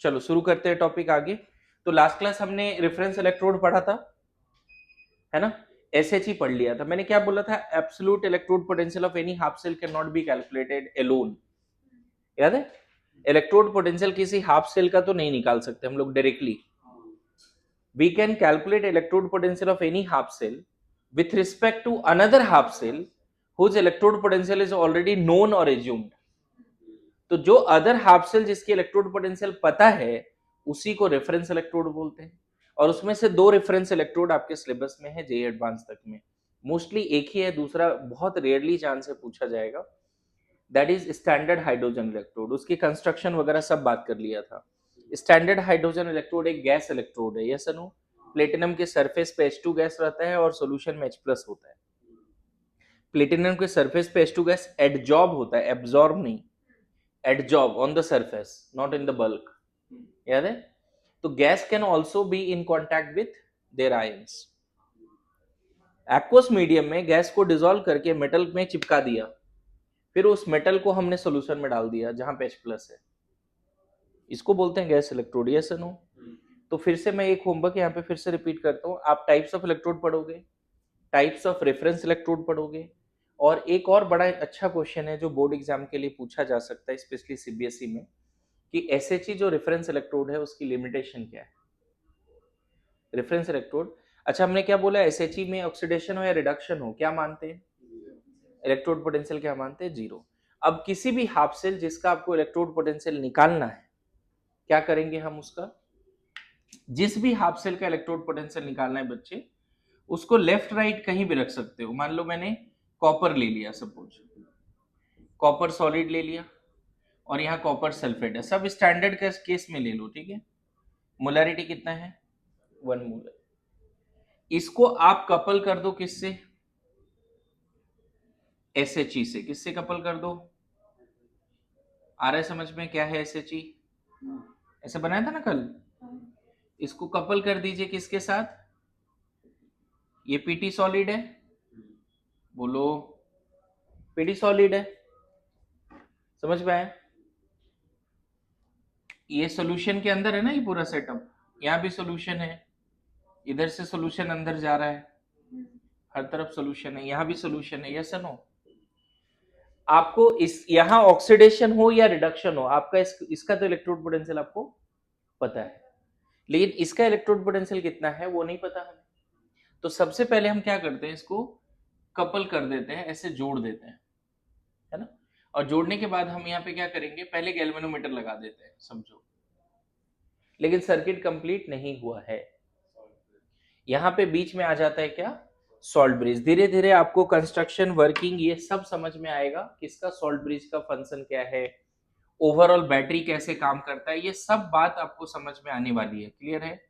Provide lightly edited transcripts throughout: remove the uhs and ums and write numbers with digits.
चलो शुरू करते हैं टॉपिक आगे। तो लास्ट क्लास हमने रेफरेंस इलेक्ट्रोड पढ़ा था, है ना। एसएचई पढ़ लिया था। मैंने क्या बोला था, absolute electrode potential of any half cell cannot be calculated alone. याद है, इलेक्ट्रोड पोटेंशियल किसी हाफ सेल का तो नहीं निकाल सकते हम लोग directly. We can calculate electrode potential of any half cell with respect to another half cell whose electrode potential is already known or assumed। तो जो अदर हाफ सेल जिसकी इलेक्ट्रोड पोटेंशियल पता है उसी को रेफरेंस इलेक्ट्रोड बोलते हैं। और उसमें से दो रेफरेंस इलेक्ट्रोड आपके सिलेबस में है जेईई एडवांस तक में। मोस्टली एक ही है, दूसरा बहुत रेयरली चांस से पूछा जाएगा। That is standard hydrogen electrode. उसकी कंस्ट्रक्शन वगैरह सब बात कर लिया था। स्टैंडर्ड हाइड्रोजन इलेक्ट्रोड एक गैस इलेक्ट्रोड है, यस नो। प्लेटिनम के सरफेस पे H2 गैस रहता है और सॉल्यूशन में H+ होता है। प्लेटिनम के सरफेस पे H2 गैस एडजॉर्ब होता है, एब्जॉर्ब नहीं, adsorb on the surface, not in the bulk. याद है। तो gas can also be in contact with their ions. Aqueous medium में गैस को डिसॉल्व करके मेटल में चिपका दिया, फिर उस मेटल को हमने सोल्यूशन में डाल दिया जहां पे H+ है। इसको बोलते हैं गैस इलेक्ट्रोड, यस नो। तो फिर से मैं एक होमवर्क यहाँ पे फिर से रिपीट करता हूँ। आप टाइप्स ऑफ इलेक्ट्रोड पढ़ोगे, टाइप्स ऑफ रेफरेंस इलेक्ट्रोड पढ़ोगे, और एक और बड़ा अच्छा क्वेश्चन है जो बोर्ड एग्जाम के लिए पूछा जा सकता है, स्पेशली सीबीएसई में, कि एसएचई जो रेफरेंस इलेक्ट्रोड है उसकी लिमिटेशन क्या है। रेफरेंस इलेक्ट्रोड, अच्छा हमने क्या बोला, एसएचई में ऑक्सीडेशन हो या रिडक्शन हो क्या मानते हैं, इलेक्ट्रोड पोटेंशियल क्या मानते हैं, 0। अब किसी भी हाफ सेल जिसका आपको इलेक्ट्रोड पोटेंशियल निकालना है, क्या करेंगे हम उसका, जिस भी हाफ सेल का इलेक्ट्रोड पोटेंशियल निकालना है बच्चे, उसको लेफ्ट राइट कहीं भी रख सकते हो। मान लो मैंने कॉपर ले लिया, सपोज कॉपर सॉलिड ले लिया और यहाँ कॉपर सल्फेट है, सब स्टैंडर्ड केस में ले लो, ठीक है। मोलैरिटी कितना है, 1 मोलर। इसको आप कपल कर दो किससे, एसएचई से। किससे कपल कर दो, आ रहा है समझ में क्या है एसएचई, ऐसे बनाया था ना कल। इसको कपल कर दीजिए किसके साथ, ये पीटी सॉलिड है, बोलो पीटी सॉलिड है, समझ में आया। ये सॉल्यूशन के अंदर है ना, ये पूरा सेटअप, यहाँ भी सॉल्यूशन है, इधर से सॉल्यूशन अंदर जा रहा है, हर तरफ सॉल्यूशन है, यहाँ भी सॉल्यूशन है, यस नो। आपको इस यहाँ ऑक्सीडेशन हो या रिडक्शन हो, आपका इसका तो इलेक्ट्रोड पोटेंशियल आपको पता है, लेकिन इसका इलेक्ट्रोड पोटेंशियल कितना है वो नहीं पता हमें। तो सबसे पहले हम क्या करते हैं, इसको कपल कर देते हैं, ऐसे जोड़ देते हैं, है ना। और जोड़ने के बाद हम यहाँ पे क्या करेंगे, पहले गैल्वेनोमीटर लगा देते हैं, समझो। लेकिन सर्किट कंप्लीट नहीं हुआ है, यहाँ पे बीच में आ जाता है क्या, सॉल्ट ब्रिज। धीरे धीरे आपको कंस्ट्रक्शन, वर्किंग, ये सब समझ में आएगा, किसका सॉल्ट ब्रिज का फंक्शन क्या है, ओवरऑल बैटरी कैसे काम करता है, ये सब बात आपको समझ में आने वाली है। क्लियर है,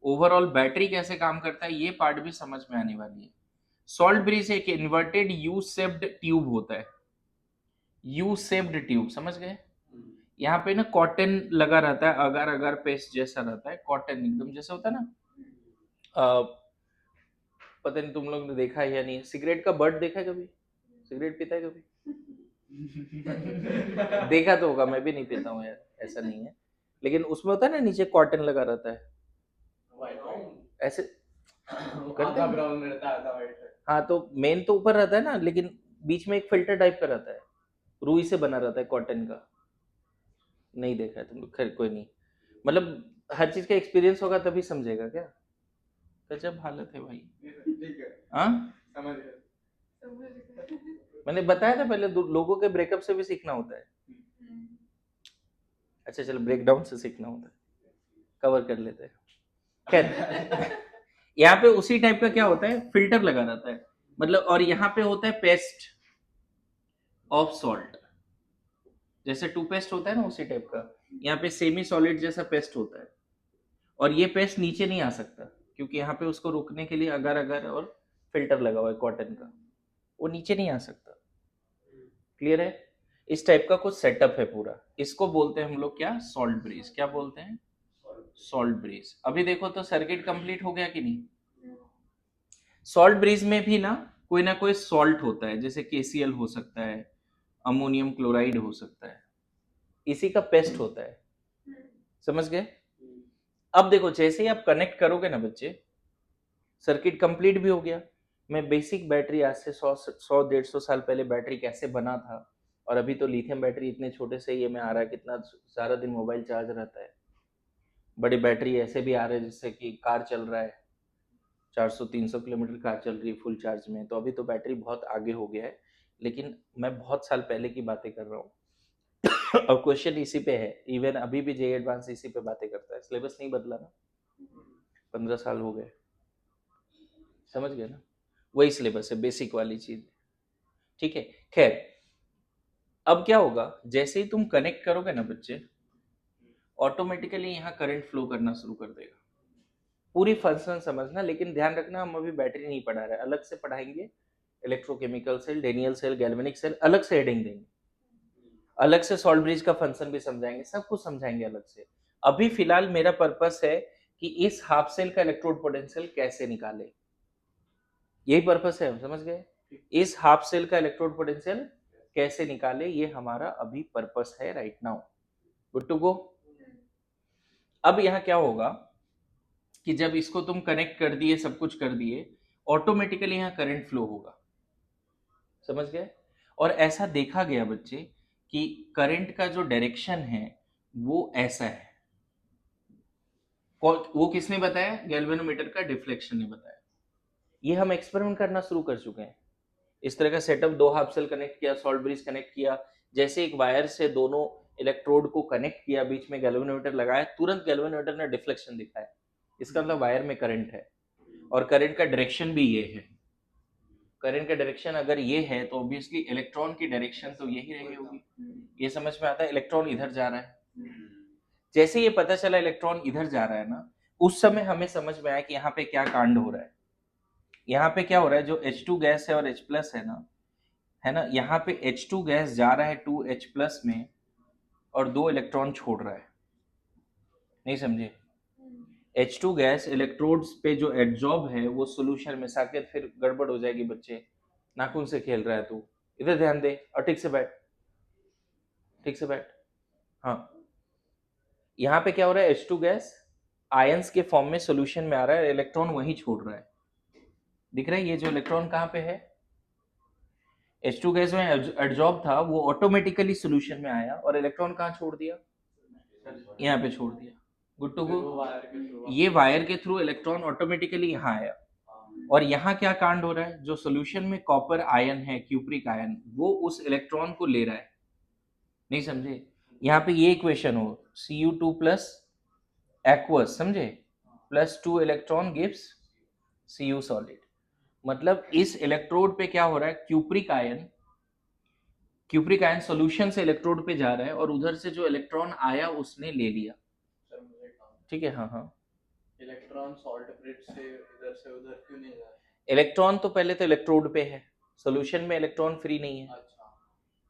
ओवरऑल बैटरी कैसे काम करता है ये पार्ट भी समझ में आने वाली है। सॉल्ट ब्रिज एक इन्वर्टेड यू शेप्ड ट्यूब होता है, यू शेप्ड ट्यूब, समझ गए। यहाँ पे ना कॉटन लगा रहता है, अगर अगर पेस्ट जैसा रहता है, कॉटन एकदम जैसा होता है ना। पता नहीं तुम लोग ने देखा है या नहीं, सिगरेट का बर्ड देखा है कभी, सिगरेट पीता है कभी देखा तो होगा, मैं भी नहीं पीता हूँ यार, ऐसा नहीं है, लेकिन उसमें होता है ना नीचे कॉटन लगा रहता है, ऐसे करते हैं। हाँ तो मेन तो ऊपर रहता है ना, लेकिन बीच में एक फिल्टर टाइप का रहता है, रुई से बना रहता है, कॉटन का। नहीं देखा है तुम लोग, खैर कोई नहीं, मतलब हर चीज का एक्सपीरियंस होगा तभी समझेगा क्या। गजब हालत है भाई। हाँ समझ गए। मैंने बताया था पहले, लोगों के ब्रेकअप से भी सीखना होता है। अच्छा चलो, ब्रेकडाउन से सीखना होता है, कवर कर लेते हैं। खैर यहाँ पे उसी टाइप का क्या होता है, फिल्टर लगा रहता है, मतलब, और यहाँ पे होता है पेस्ट ऑफ सॉल्ट, जैसे टूथपेस्ट होता है ना उसी टाइप का, यहाँ पे सेमी सॉलिड जैसा पेस्ट होता है। और ये पेस्ट नीचे नहीं आ सकता, क्योंकि यहाँ पे उसको रोकने के लिए अगर अगर और फिल्टर लगा हुआ है कॉटन का, वो नीचे नहीं आ सकता। क्लियर है, इस टाइप का कुछ सेटअप है पूरा, इसको बोलते हैं हम लोग क्या, सॉल्ट ब्रिज। क्या बोलते हैं, सॉल्ट ब्रिज। अभी देखो तो सर्किट कंप्लीट हो गया कि नहीं। सॉल्ट ब्रिज में भी ना कोई सॉल्ट होता है, जैसे KCl हो सकता है, अमोनियम क्लोराइड हो सकता है, इसी का पेस्ट होता है, समझ गए? अब देखो जैसे ही आप कनेक्ट करोगे ना बच्चे, सर्किट कंप्लीट भी हो गया। मैं बेसिक बैटरी आज से 100-150 साल पहले बैटरी कैसे बना था, और अभी तो लिथियम बैटरी इतने छोटे से ये में आ रहा है, कितना सारा दिन मोबाइल चार्ज रहता है। बड़ी बैटरी ऐसे भी आ रहे हैं जिससे कि कार चल रहा है, 400-300 किलोमीटर कार चल रही है फुल चार्ज में। तो अभी तो बैटरी बहुत आगे हो गया है, लेकिन मैं बहुत साल पहले की बातें कर रहा हूँ। और क्वेश्चन इसी पे है, इवन अभी भी जे एडवांस इसी पे बातें करता है। सिलेबस नहीं बदला ना, 15 साल हो गए, समझ गए ना? वही सिलेबस है, बेसिक वाली चीज, ठीक है। खैर, अब क्या होगा, जैसे ही तुम कनेक्ट करोगे ना बच्चे, ऑटोमेटिकली यहाँ करंट फ्लो करना शुरू कर देगा। पूरी फंक्शन समझना, लेकिन ध्यान रखना हम अभी बैटरी नहीं पढ़ा रहे, अलग से पढ़ाएंगे। Electrochemical cell, Daniell cell, galvanic cell अलग से हेडिंग देंगे, अलग से सॉल्ट ब्रिज का फंक्शन भी समझाएंगे, सब कुछ समझाएंगे अलग से। अभी फिलहाल मेरा पर्पस है कि इस हाफ सेल का इलेक्ट्रोड पोटेंशियल कैसे निकाले, यही पर्पस है, हम समझ गए। इस हाफ सेल का इलेक्ट्रोड पोटेंशियल कैसे निकाले, ये हमारा अभी पर्पस है right now. Good to go. अब यहाँ क्या होगा कि जब इसको तुम कनेक्ट कर दिए, सब कुछ कर दिए, ऑटोमेटिकली यहाँ करंट फ्लो होगा, समझ गए। और ऐसा देखा गया बच्चे कि करंट का जो डायरेक्शन है वो ऐसा है। वो किसने बताया? गैल्वेनोमीटर का डिफ्लेक्शन ने बताया। ये हम एक्सपेरिमेंट करना शुरू कर चुके हैं। इस तरह का सेटअप, 2 हाफ सेल कनेक्ट किया, सॉल्ट ब्रिज कनेक्ट किया, जैसे एक वायर से दोनों इलेक्ट्रोड को कनेक्ट किया, बीच में गैल्वेनोमीटर लगाया, तुरंत गैल्वेनोमीटर ने डिफ्लेक्शन दिखाया। इसका मतलब वायर में करंट है, और करंट का डायरेक्शन भी ये है। करंट का डायरेक्शन अगर ये है तो ऑब्वियसली इलेक्ट्रॉन की डायरेक्शन तो यही रही होगी। ये समझ में आता है? इलेक्ट्रॉन इधर जा रहा है। जैसे ये पता चला इलेक्ट्रॉन इधर जा रहा है ना, उस समय हमें समझ में आया कि यहाँ पे क्या कांड हो रहा है। यहाँ पे क्या हो रहा है, जो H2 गैस है और H प्लस है ना, यहाँ पे H2 गैस जा रहा है 2H प्लस में, और 2 इलेक्ट्रॉन छोड़ रहा है। नहीं समझे? H2 गैस इलेक्ट्रोड्स पे जो एडजॉर्ब है वो सोल्यूशन में, साकेत फिर गड़बड़ हो जाएगी बच्चे, नाखून से खेल रहा है तू, इधर ध्यान दे और ठीक से बैठ, ठीक से बैठ। हाँ, यहाँ पे क्या हो रहा है, H2 गैस आयंस के फॉर्म में सोल्यूशन में आ रहा है, इलेक्ट्रॉन वहीं छोड़ रहा है। दिख रहा है ये जो इलेक्ट्रॉन कहाँ पे है, H2 गैस में एडजॉर्ब था, वो ऑटोमेटिकली सोल्यूशन में आया, और इलेक्ट्रॉन कहाँ छोड़ दिया, यहाँ पे छोड़ दिया। Good to go. ये वायर के थ्रू इलेक्ट्रॉन ऑटोमेटिकली यहाँ आया, और यहाँ क्या कांड हो रहा है, जो सोल्यूशन में कॉपर आयन है, क्यूप्रिक आयन, वो उस इलेक्ट्रॉन को ले रहा है। नहीं समझे? यहाँ पे ये इक्वेशन हो, Cu2 प्लस एक्वस, समझे, plus 2 electron gives Cu solid. मतलब इस इलेक्ट्रोड पे क्या हो रहा है, क्यूप्रिक आयन सॉल्यूशन से इलेक्ट्रोड पे जा रहा है, और उधर से जो इलेक्ट्रॉन आया उसने ले लिया। ठीक है, हाँ हाँ। इलेक्ट्रॉन सॉल्ट ब्रिज से इधर से उधर क्यों नहीं जा रहा? इलेक्ट्रॉन तो पहले तो इलेक्ट्रोड पे है, सॉल्यूशन में इलेक्ट्रॉन फ्री नहीं है। अच्छा,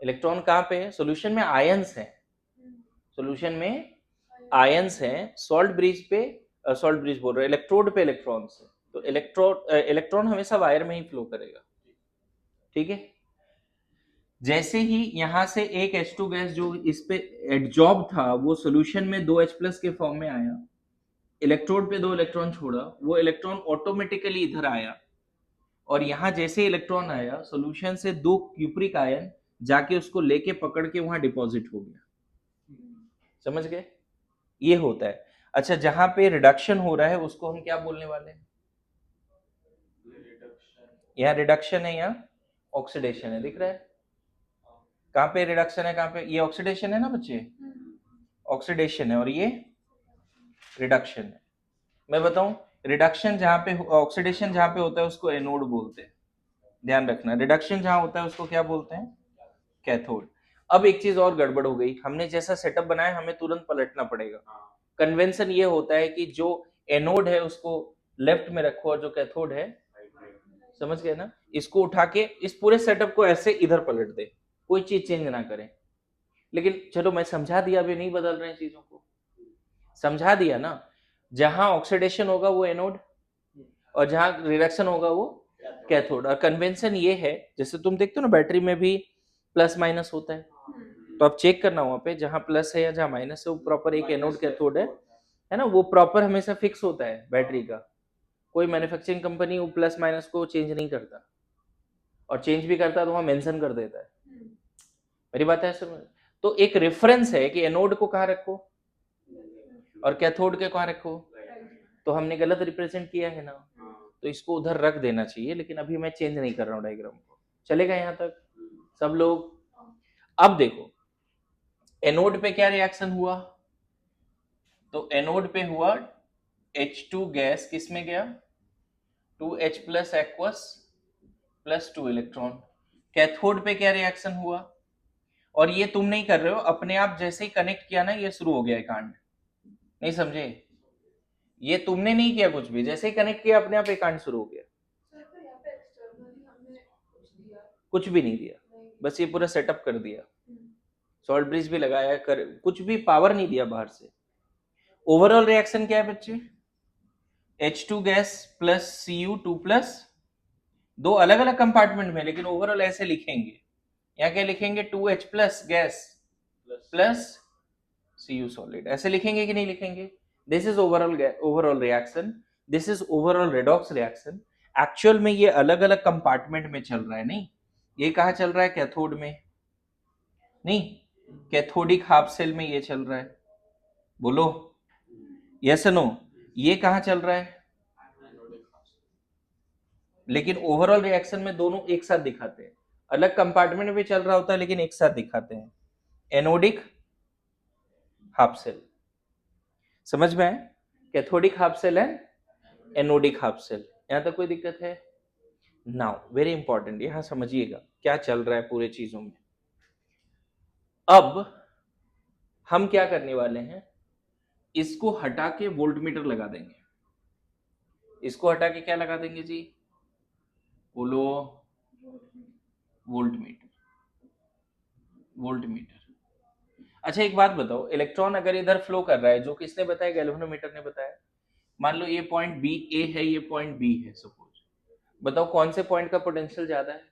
इलेक्ट्रॉन कहाँ पे है, सॉल्यूशन में आयंस है, सॉल्यूशन में आयंस है। सॉल्ट ब्रिज पे, सॉल्ट ब्रिज बोल रहे, इलेक्ट्रोड पे इलेक्ट्रॉन है, तो इलेक्ट्रॉन हमेशा वायर में ही फ्लो करेगा। ठीक है, जैसे ही यहां से एक H2 गैस जो इस पे एडजॉर्ब था, वो सॉल्यूशन में 2H प्लस के फॉर्म में आया, इलेक्ट्रोड पे 2 इलेक्ट्रॉन छोड़ा, वो इलेक्ट्रॉन ऑटोमेटिकली इधर आया, और यहां जैसे इलेक्ट्रॉन आया, सॉल्यूशन से 2 क्यूप्रिक आयन जाके उसको लेके पकड़ के वहां डिपॉजिट हो गया। समझ गए? ये होता है। अच्छा, जहां पे रिडक्शन हो रहा है उसको हम क्या बोलने वाले हैं? यहाँ रिडक्शन है, यहाँ ऑक्सीडेशन है, दिख रहा है? कहाँ पे रिडक्शन है, कहाँ पे, ये ऑक्सीडेशन है ना बच्चे, ऑक्सीडेशन है, और ये रिडक्शन है। मैं बताऊं, रिडक्शन जहां पे, ऑक्सीडेशन जहां पे होता है उसको एनोड बोलते हैं, ध्यान रखना। रिडक्शन जहां होता है उसको क्या बोलते हैं, कैथोड। अब एक चीज और गड़बड़ हो गई, हमने जैसा सेटअप बनाया हमें तुरंत पलटना पड़ेगा। कन्वेंशन ये होता है कि जो एनोड है उसको लेफ्ट में रखो, और जो कैथोड है, समझ गए ना, इसको उठा के इस पूरे सेटअप को ऐसे इधर पलट दे, कोई चीज चेंज ना करें। लेकिन चलो मैं समझा दिया, अभी नहीं बदल रहे हैं चीजों को, समझा दिया ना। जहां ऑक्सीडेशन होगा वो एनोड, और जहां रिडक्शन होगा वो कैथोड। और कन्वेंशन ये है, जैसे तुम देखते हो ना बैटरी में भी प्लस माइनस होता है, तो आप चेक करना वहां पे जहां प्लस है या जहां माइनस है वो प्रॉपर एक एनोड कैथोड है ना, वो प्रॉपर हमेशा फिक्स होता है बैटरी का। कोई मैन्युफैक्चरिंग कंपनी वो प्लस माइनस को चेंज नहीं करता, और चेंज भी करता है तो वहां मेंशन कर देता है। मेरी बात है समझ? तो एक रेफरेंस है कि एनोड को कहाँ रखो और कैथोड के कहाँ रखो, तो हमने गलत रिप्रेजेंट किया है ना, तो इसको उधर रख देना चाहिए। लेकिन अभी मैं चेंज नहीं कर रहा हूँ डायग्राम को, चलेगा यहाँ तक सब लोग? अब देखो एनोड पे क्या रिएक्शन हुआ, तो एनोड पे हुआ H2 गैस किस में गया, 2H plus aqueous plus 2 electron. Cathode पे क्या रिएक्शन हुआ, और ये तुम नहीं कर रहे हो, अपने आप जैसे ही कनेक्ट किया ना ये शुरू हो गया कांड, नहीं समझे? ये तुमने नहीं किया कुछ भी, जैसे ही कनेक्ट किया अपने आप एक कांड शुरू हो गया। कुछ भी नहीं दिया, बस ये पूरा सेटअप कर दिया, सॉल्ट ब्रिज भी लगाया, कर कुछ भी पावर नहीं दिया बाहर से। ओवरऑल रिएक्शन क्या है बच्चे, H2 gas plus Cu2 plus, दो अलग अलग कंपार्टमेंट में, लेकिन ओवरऑल ऐसे लिखेंगे, यहाँ क्या लिखेंगे, 2H plus gas plus Cu solid, ऐसे लिखेंगे कि नहीं लिखेंगे? This is overall reaction, this is overall redox reaction. Actual में ये अलग अलग कंपार्टमेंट में चल रहा है, नहीं ये कहाँ चल रहा है, कैथोड में, नहीं कैथोडिक हाफ सेल में ये चल रहा है, बोलो यस नो, ये कहाँ चल रहा है, लेकिन ओवरऑल रिएक्शन में दोनों एक साथ दिखाते हैं, अलग कंपार्टमेंट में चल रहा होता है लेकिन एक साथ दिखाते हैं, एनोडिक हाफ सेल, समझ में आए? कैथोडिक हाफ सेल है, एनोडिक हाफ सेल, यहां तक कोई दिक्कत है? नाउ वेरी इंपॉर्टेंट, यहां समझिएगा क्या चल रहा है पूरे चीजों में। अब हम क्या करने वाले हैं, इसको हटा के वोल्टमीटर लगा देंगे, इसको हटा के क्या लगा देंगे जी, बोलो, वोल्टमीटर, वोल्टमीटर। अच्छा एक बात बताओ, इलेक्ट्रॉन अगर इधर फ्लो कर रहा है, जो किसने बताया, गैल्वेनोमीटर ने बताया, मान लो ये पॉइंट बी ए है, ये पॉइंट बी है सपोज, बताओ कौन से पॉइंट का पोटेंशियल ज्यादा है,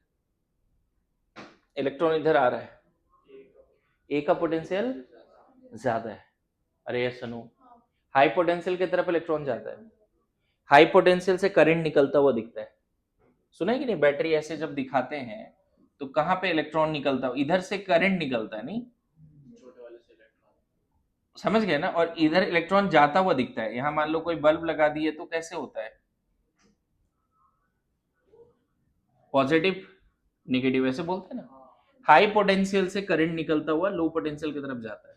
इलेक्ट्रॉन इधर आ रहा है, ए का पोटेंशियल ज्यादा है, अरे यस नो, हाई पोटेंशियल की तरफ इलेक्ट्रॉन जाता है, हाई पोटेंशियल से करंट निकलता हुआ दिखता है, सुना है कि नहीं, बैटरी ऐसे जब दिखाते हैं तो कहां पे इलेक्ट्रॉन निकलता है, इधर से करंट निकलता है, नहीं समझ गए ना, और इधर इलेक्ट्रॉन जाता हुआ दिखता है, यहां मान लो कोई बल्ब लगा दिए तो कैसे होता है, पॉजिटिव नेगेटिव ऐसे बोलते हैं ना, हाई पोटेंशियल से करंट निकलता हुआ लो पोटेंशियल की तरफ जाता है,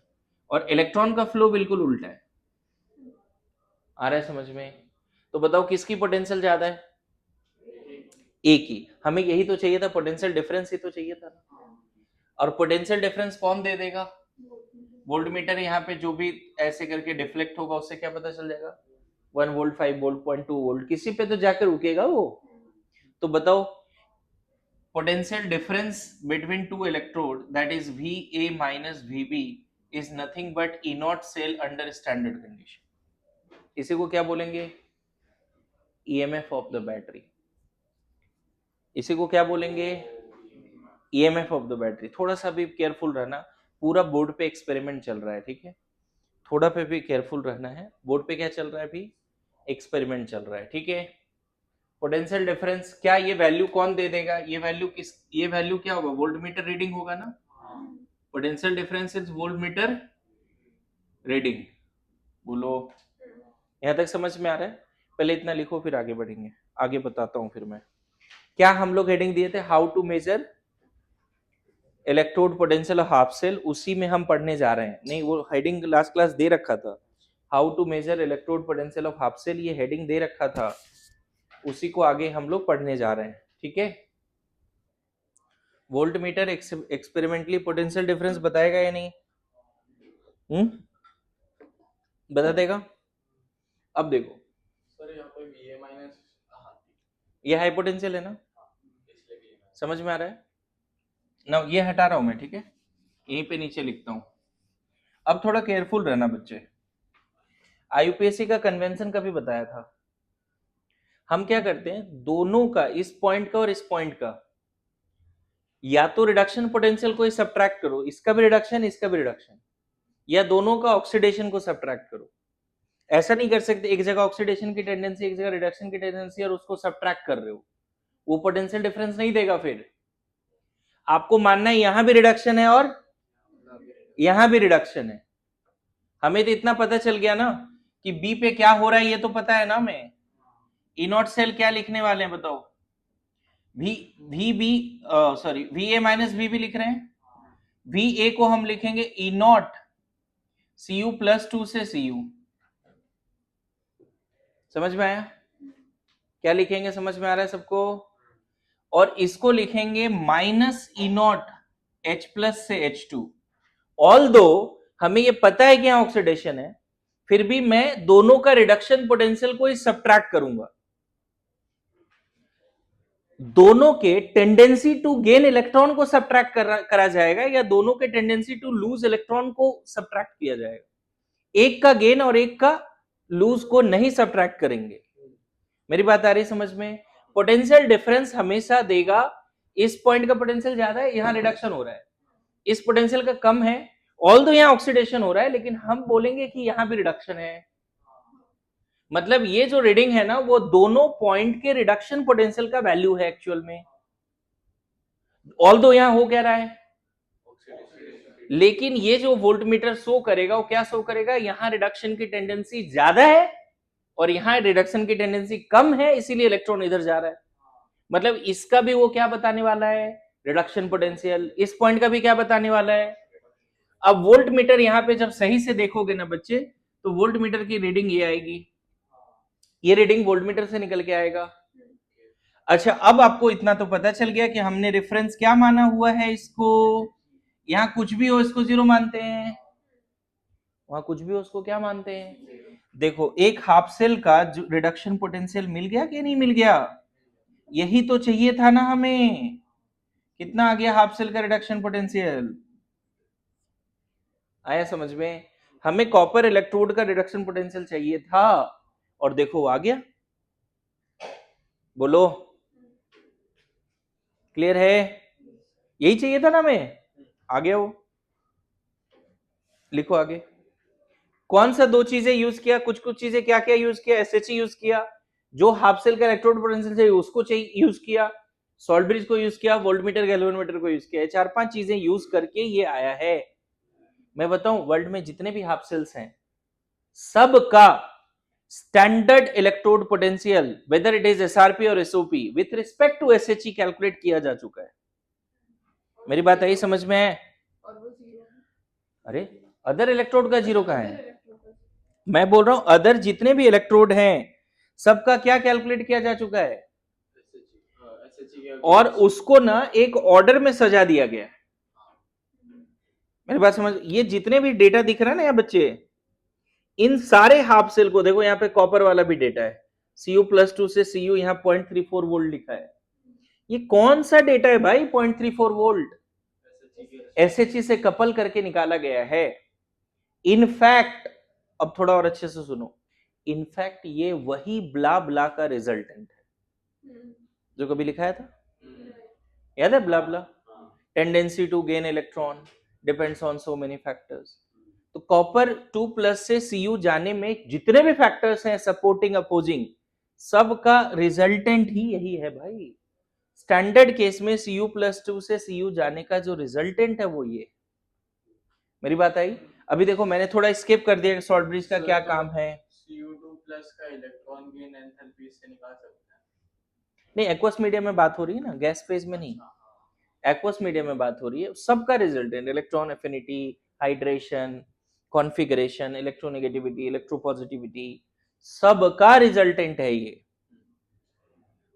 और इलेक्ट्रॉन का फ्लो बिल्कुल उल्टा है, आ रहा है समझ में? तो बताओ किसकी पोटेंशियल ज्यादा है, ए की, हमें यही तो चाहिए था, पोटेंशियल डिफरेंस ही तो चाहिए था, और पोटेंशियल डिफरेंस कौन दे देगा, वोल्टमीटर, यहाँ पे जो भी ऐसे करके डिफ्लेक्ट होगा उससे क्या पता चल जाएगा, 1 वोल्ट, 5 वोल्ट, 0.2 वोल्ट, किसी पे तो जाकर रुकेगा वो। तो बताओ potential difference between two electrode, that is Va minus Vb, is nothing but E naught cell under standard condition, इसी को क्या बोलेंगे, EMF ऑफ द बैटरी, इसी को क्या बोलेंगे, EMF ऑफ द बैटरी। थोड़ा सा भी केयरफुल रहना, पूरा बोर्ड पे एक्सपेरिमेंट चल रहा है, ठीक है, थोड़ा पे भी केयरफुल रहना है, बोर्ड पे क्या चल रहा है अभी, एक्सपेरिमेंट चल रहा है, ठीक है। पोटेंशियल डिफरेंस क्या, ये वैल्यू कौन दे देगा, ये वैल्यू किस, ये वैल्यू क्या होगा, वोल्टमीटर रीडिंग होगा ना, potential difference is voltmeter reading, बोलो यहां तक समझ में आ रहा है? पहले इतना लिखो फिर आगे बढ़ेंगे, आगे बताता हूं फिर मैं। क्या हम लोग हेडिंग दिए थे, how to measure electrode potential of half cell, उसी में हम पढ़ने जा रहे हैं, नहीं वो हेडिंग लास्ट क्लास दे रखा था, how to measure electrode potential of half cell, ये हेडिंग दे रखा था, उसी को आगे हम लोग पढ़ने जा रहे हैं, ठीक है। Volt meter experimentally potential difference बताएगा या नहीं, बता देगा। अब देखो सर यहाँ पे Va माइनस, ये हाई पोटेंशियल है ना, इसलिए भी समझ में आ रहा है ना, ये हटा रहा हूं मैं, ठीक है, यहीं पे नीचे लिखता हूं। अब थोड़ा केयरफुल रहना बच्चे, आईयूपीएससी का कन्वेंशन कभी बताया था, हम क्या करते हैं, दोनों का, इस पॉइंट का और इस पॉइंट का, या तो रिडक्शन पोटेंशियल को ही सब्ट्रैक्ट करो, इसका भी रिडक्शन इसका भी रिडक्शन, या दोनों का ऑक्सीडेशन को सब्ट्रैक्ट करो। ऐसा नहीं कर सकते एक जगह ऑक्सीडेशन की टेंडेंसी एक जगह रिडक्शन की टेंडेंसी और उसको सब्ट्रैक्ट कर रहे हो, वो पोटेंशियल डिफरेंस नहीं देगा। फिर आपको मानना है यहां भी रिडक्शन है और यहां भी रिडक्शन है। हमें तो इतना पता चल गया ना कि बी पे क्या हो रहा है, ये तो पता है ना। हमें ई नॉट सेल क्या लिखने वाले हैं बताओ? V B sorry V A minus V भी लिख रहे हैं। वी ए को हम लिखेंगे E naught C U plus 2 से सी यू। समझ में आया? क्या लिखेंगे, समझ में आ रहा है सबको? और इसको लिखेंगे minus E naught H plus से एच टू। ऑल दो हमें ये पता है कि यहां ऑक्सीडेशन है, फिर भी मैं दोनों का रिडक्शन पोटेंशियल को ही सब्ट्रैक्ट करूंगा। दोनों के टेंडेंसी टू गेन इलेक्ट्रॉन को सब्ट्रैक्ट करा जाएगा या दोनों के टेंडेंसी टू लूज इलेक्ट्रॉन को सब्ट्रैक्ट किया जाएगा। एक का गेन और एक का लूज को नहीं सब्ट्रैक्ट करेंगे। मेरी बात आ रही समझ में? पोटेंशियल डिफरेंस हमेशा देगा इस पॉइंट का पोटेंशियल ज्यादा है, यहां रिडक्शन हो रहा है, इस पोटेंशियल का कम है, ऑल दो यहां ऑक्सीडेशन हो रहा है, लेकिन हम बोलेंगे कि यहां भी रिडक्शन है। मतलब ये जो रीडिंग है ना वो दोनों पॉइंट के रिडक्शन पोटेंशियल का वैल्यू है एक्चुअल में। ऑल दो यहां हो क्या रहा है, लेकिन ये जो वोल्टमीटर शो करेगा वो क्या शो करेगा, यहां रिडक्शन की टेंडेंसी ज्यादा है और यहां रिडक्शन की टेंडेंसी कम है, इसीलिए इलेक्ट्रॉन इधर जा रहा है। मतलब इसका भी वो क्या बताने वाला है, रिडक्शन पोटेंशियल। इस पॉइंट का भी क्या बताने वाला है। अब वोल्ट मीटर यहां पे जब सही से देखोगे ना बच्चे, तो वोल्ट मीटर की रीडिंग ये आएगी, ये रीडिंग वोल्ट मीटर से निकल के आएगा। अच्छा, अब आपको इतना तो पता चल गया कि हमने रेफरेंस क्या माना हुआ है इसको, यहां कुछ भी हो इसको जीरो मानते हैं, वहां कुछ भी हो उसको क्या मानते हैं। देखो एक हाफ सेल का जो रिडक्शन पोटेंशियल मिल गया कि नहीं मिल गया, यही तो चाहिए था ना हमें। कितना आ गया हाफ सेल का रिडक्शन पोटेंशियल, आया समझ में? हमें कॉपर इलेक्ट्रोड का रिडक्शन पोटेंशियल चाहिए था और देखो आ गया। बोलो क्लियर है? यही चाहिए था ना हमें, आ गया वो। लिखो आगे कौन सा दो चीजें यूज किया, कुछ कुछ चीजें क्या क्या यूज किया, एसएचई यूज किया, जो हाफ सेल का इलेक्ट्रोड पोटेंशियल चाहिए उसको चाहिए यूज किया, सॉल्ट ब्रिज को यूज किया, वोल्टमीटर गैल्वेनोमीटर को यूज किया। चार पांच चीजें यूज करके ये आया है। मैं बताऊं वर्ल्ड में जितने भी हाफ सेल्स हैं सबका standard electrode potential whether it is SRP और SOP with respect to SHE calculate किया जा चुका है। मेरी बात आई समझ में है? अरे अदर इलेक्ट्रोड का जीरो कहां है? मैं बोल रहा हूं अदर जितने भी इलेक्ट्रोड हैं सबका क्या कैलकुलेट किया जा चुका है और उसको ना एक ऑर्डर में सजा दिया गया। मेरी बात समझ, ये जितने भी डेटा दिख रहा है ना यहाँ बच्चे, इन सारे हाफ सेल को देखो, यहाँ पे कॉपर वाला भी डेटा है, Cu प्लस 2 से Cu यहाँ 0.34 वोल्ट लिखा है। ये कौन सा डेटा है भाई 0.34 वोल्ट? एसएचई से कपल करके निकाला गया है। इनफैक्ट अब थोड़ा और अच्छे से सुनो, इनफैक्ट ये वही ब्ला ब्ला का रिजल्टेंट है जो कभी लिखाया था, याद है? Blah blah, tendency to gain electron depends on so many factors. तो कॉपर 2 प्लस से Cu जाने में जितने भी फैक्टर्स हैं सपोर्टिंग अपोजिंग, सबका रिजल्टेंट ही यही है भाई। स्टैंडर्ड केस में Cu प्लस 2 से Cu जाने का जो रिजल्टेंट है वो ये। मेरी बात आई? अभी देखो मैंने थोड़ा स्किप कर दिया सॉल्ट ब्रिज का क्या काम है। Cu2 प्लस का इलेक्ट्रॉन गेन एंथैल्पी से निकाल सकते हैं। नहीं एक्वस मीडियम में बात हो रही है ना, गैस फेज में नहीं, एक्वस मीडियम में बात हो रही है। सबका resultant electron affinity, hydration, configuration, electronegativity, electropositivity, सबका रिजल्टेंट है ये।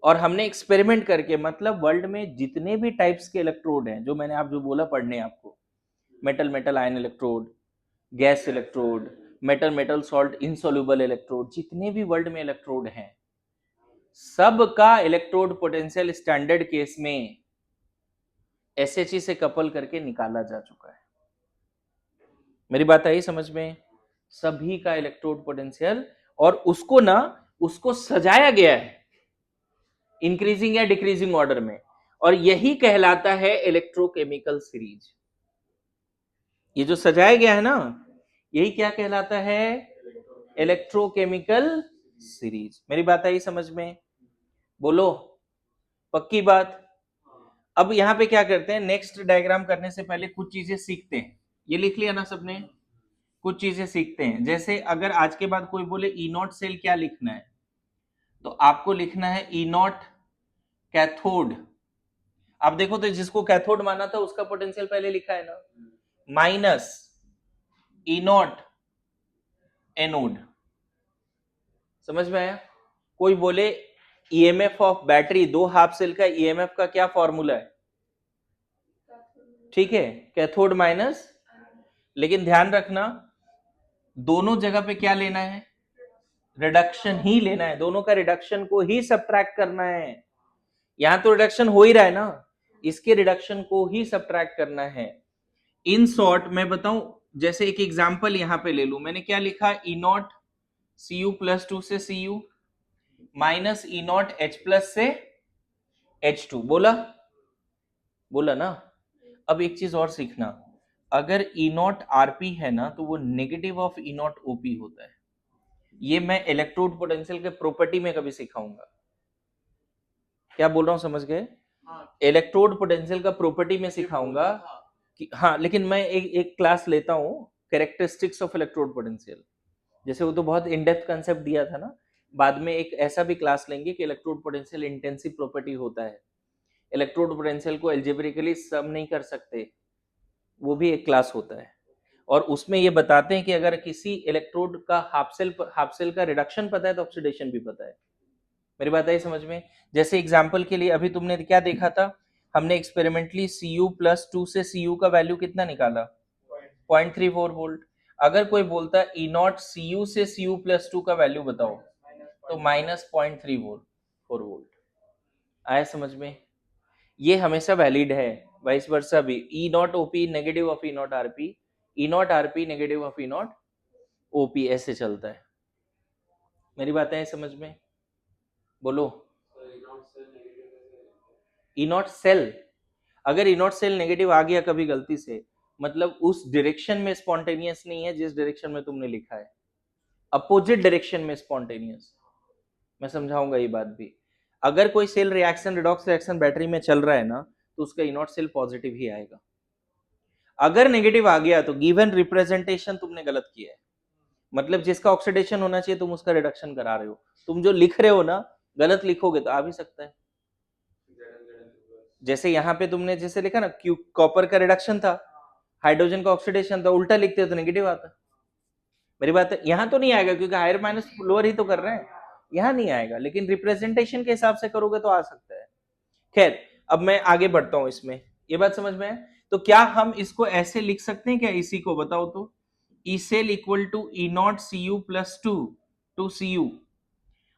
और हमने एक्सपेरिमेंट करके, मतलब वर्ल्ड में जितने भी टाइप्स के इलेक्ट्रोड हैं जो मैंने आप जो बोला पढ़ने आपको, metal metal ion electrode, gas electrode, metal metal salt insoluble electrode, जितने भी वर्ल्ड में इलेक्ट्रोड हैं सबका इलेक्ट्रोड पोटेंशियल स्टैंडर्ड केस में एसएचई से कपल करके निकाला जा चुका है। मेरी बात आई समझ में? सभी का इलेक्ट्रोड पोटेंशियल, और उसको ना उसको सजाया गया है इंक्रीजिंग या डिक्रीजिंग ऑर्डर में। और यही कहलाता है इलेक्ट्रोकेमिकल सीरीज। ये जो सजाया गया है ना, यही क्या कहलाता है? Electrochemical series. मेरी बात आई समझ में? बोलो, पक्की बात? अब यहां पे क्या करते हैं, नेक्स्ट डायग्राम करने से पहले कुछ चीजें सीखते हैं। ये लिख लिया ना सबने? कुछ चीजें सीखते हैं। जैसे अगर आज के बाद कोई बोले ई नॉट सेल क्या लिखना है, तो आपको लिखना है ई नॉट कैथोड। आप देखो तो जिसको कैथोड माना था उसका पोटेंशियल पहले लिखा है ना, माइनस ई नॉट एनोड। समझ में आया? कोई बोले ईएमएफ ऑफ बैटरी, दो हाफ सेल का ईएमएफ का क्या फॉर्मूला है? ठीक है, कैथोड माइनस। लेकिन ध्यान रखना, दोनों जगह पे क्या लेना है? रिडक्शन ही लेना है। दोनों का रिडक्शन को ही सब्ट्रैक्ट करना है। यहां तो रिडक्शन हो ही रहा है ना, इसके रिडक्शन को ही सब्ट्रैक्ट करना है। इन शॉर्ट मैं बताऊं, जैसे एक एग्जांपल यहां पे ले लू, मैंने क्या लिखा? E naught C U plus two से C U minus E naught H plus से एच टू। बोला? बोला ना? अब एक चीज और सीखना, अगर ई नॉट आरपी है ना, तो वो negative of E naught OP होता है। ये मैं इलेक्ट्रोड पोटेंशियल के प्रॉपर्टी में कभी सिखाऊंगा। क्या बोल रहा हूं, समझ गए? इलेक्ट्रोड पोटेंशियल का प्रॉपर्टी में सिखाऊंगा कि हाँ, लेकिन मैं एक क्लास लेता हूं कैरेक्टरिस्टिक्स ऑफ इलेक्ट्रोड पोटेंशियल। जैसे वो तो बहुत इन डेप्थ कंसेप्ट दिया था ना, बाद में एक ऐसा भी क्लास लेंगे कि इलेक्ट्रोड पोटेंशियल इंटेंसिव प्रॉपर्टी होता है। इलेक्ट्रोड पोटेंशियल को एल्जेब्रिकली सम नहीं कर सकते, वो भी एक क्लास होता है। और उसमें ये बताते हैं कि अगर किसी इलेक्ट्रोड का हाफ सेल का रिडक्शन पता है तो ऑक्सीडेशन भी पता है। मेरी बात आई समझ में? जैसे एग्जांपल के लिए अभी तुमने क्या देखा था, हमने एक्सपेरिमेंटली Cu प्लस टू से Cu का वैल्यू कितना निकाला? 0.34 वोल्ट। अगर कोई बोलता है ई नॉट Cu से Cu प्लस टू का वैल्यू बताओ, तो माइनस 0.3 वोल्ट 4 वोल्ट। आया समझ में? ये हमेशा वैलिड है। वाइस वर्सा भी, E naught OP negative of E naught RP, E naught RP negative of E naught OP, ऐसे चलता है। मेरी बात है समझ में? बोलो। ई नॉट सेल, अगर ई नॉट सेल नेगेटिव आ गया कभी गलती से, मतलब उस डायरेक्शन में स्पॉन्टेनियस नहीं है जिस डायरेक्शन में तुमने लिखा है, अपोजिट डायरेक्शन में स्पॉन्टेनियस। मैं समझाऊंगा ये बात भी। अगर कोई cell reaction redox reaction battery में चल रहा है ना, तो उसका ई नॉट सेल पॉजिटिव ही आएगा। अगर नेगेटिव आ गया तो गिवन रिप्रेजेंटेशन तुमने गलत किया है, मतलब जिसका ऑक्सीडेशन होना चाहिए तुम उसका रिडक्शन करा रहे हो। तुम जो लिख रहे हो ना, गलत लिखोगे तो आ भी सकता है। जैसे यहाँ पे तुमने जैसे लिखा ना, क्यू कॉपर का रिडक्शन था, हाइड्रोजन का ऑक्सीडेशन था, उल्टा लिखते हो तो नेगेटिव आता। मेरी बात है, यहाँ तो नहीं आएगा क्योंकि हायर माइनस लोअर ही तो कर रहे हैं, यहाँ नहीं आएगा, लेकिन रिप्रेजेंटेशन के हिसाब से करोगे तो आ सकता है। खैर, अब मैं आगे बढ़ता हूं इसमें, ये बात समझ में है? तो क्या हम इसको ऐसे लिख सकते हैं क्या? इसी को बताओ तो, E cell equal to E naught C U plus two to C U,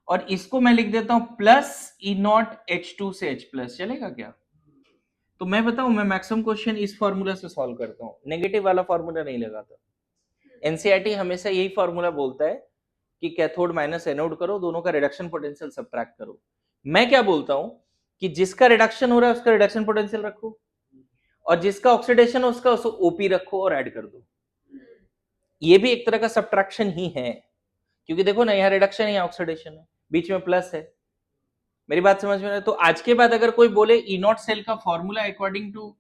और इसको मैं लिख देता हूं plus E naught H two से एच प्लस। चलेगा क्या? तो मैं बताऊं, मैं मैक्सिमम क्वेश्चन इस फॉर्मूला से सॉल्व करता हूं, नेगेटिव वाला फॉर्मूला नहीं लगाता। एनसीईआरटी हमेशा यही फॉर्मूला बोलता है कि कैथोड माइनस एनोड करो, दोनों का रिडक्शन पोटेंशियल सब्ट्रैक्ट करो। मैं क्या बोलता हूं कि जिसका रिडक्शन हो रहा है उसका रिडक्शन पोटेंशियल रखो, और जिसका ऑक्सीडेशन है उसका ओपी रखो और ऐड कर दो। ये भी एक तरह का सब्ट्रैक्शन ही है, क्योंकि देखो ना, यहाँ रिडक्शन है, यहाँ ऑक्सीडेशन है, बीच में प्लस है। मेरी बात समझ में? तो आज के बाद अगर कोई बोले ई नॉट सेल का फॉर्मूला अकॉर्डिंग टू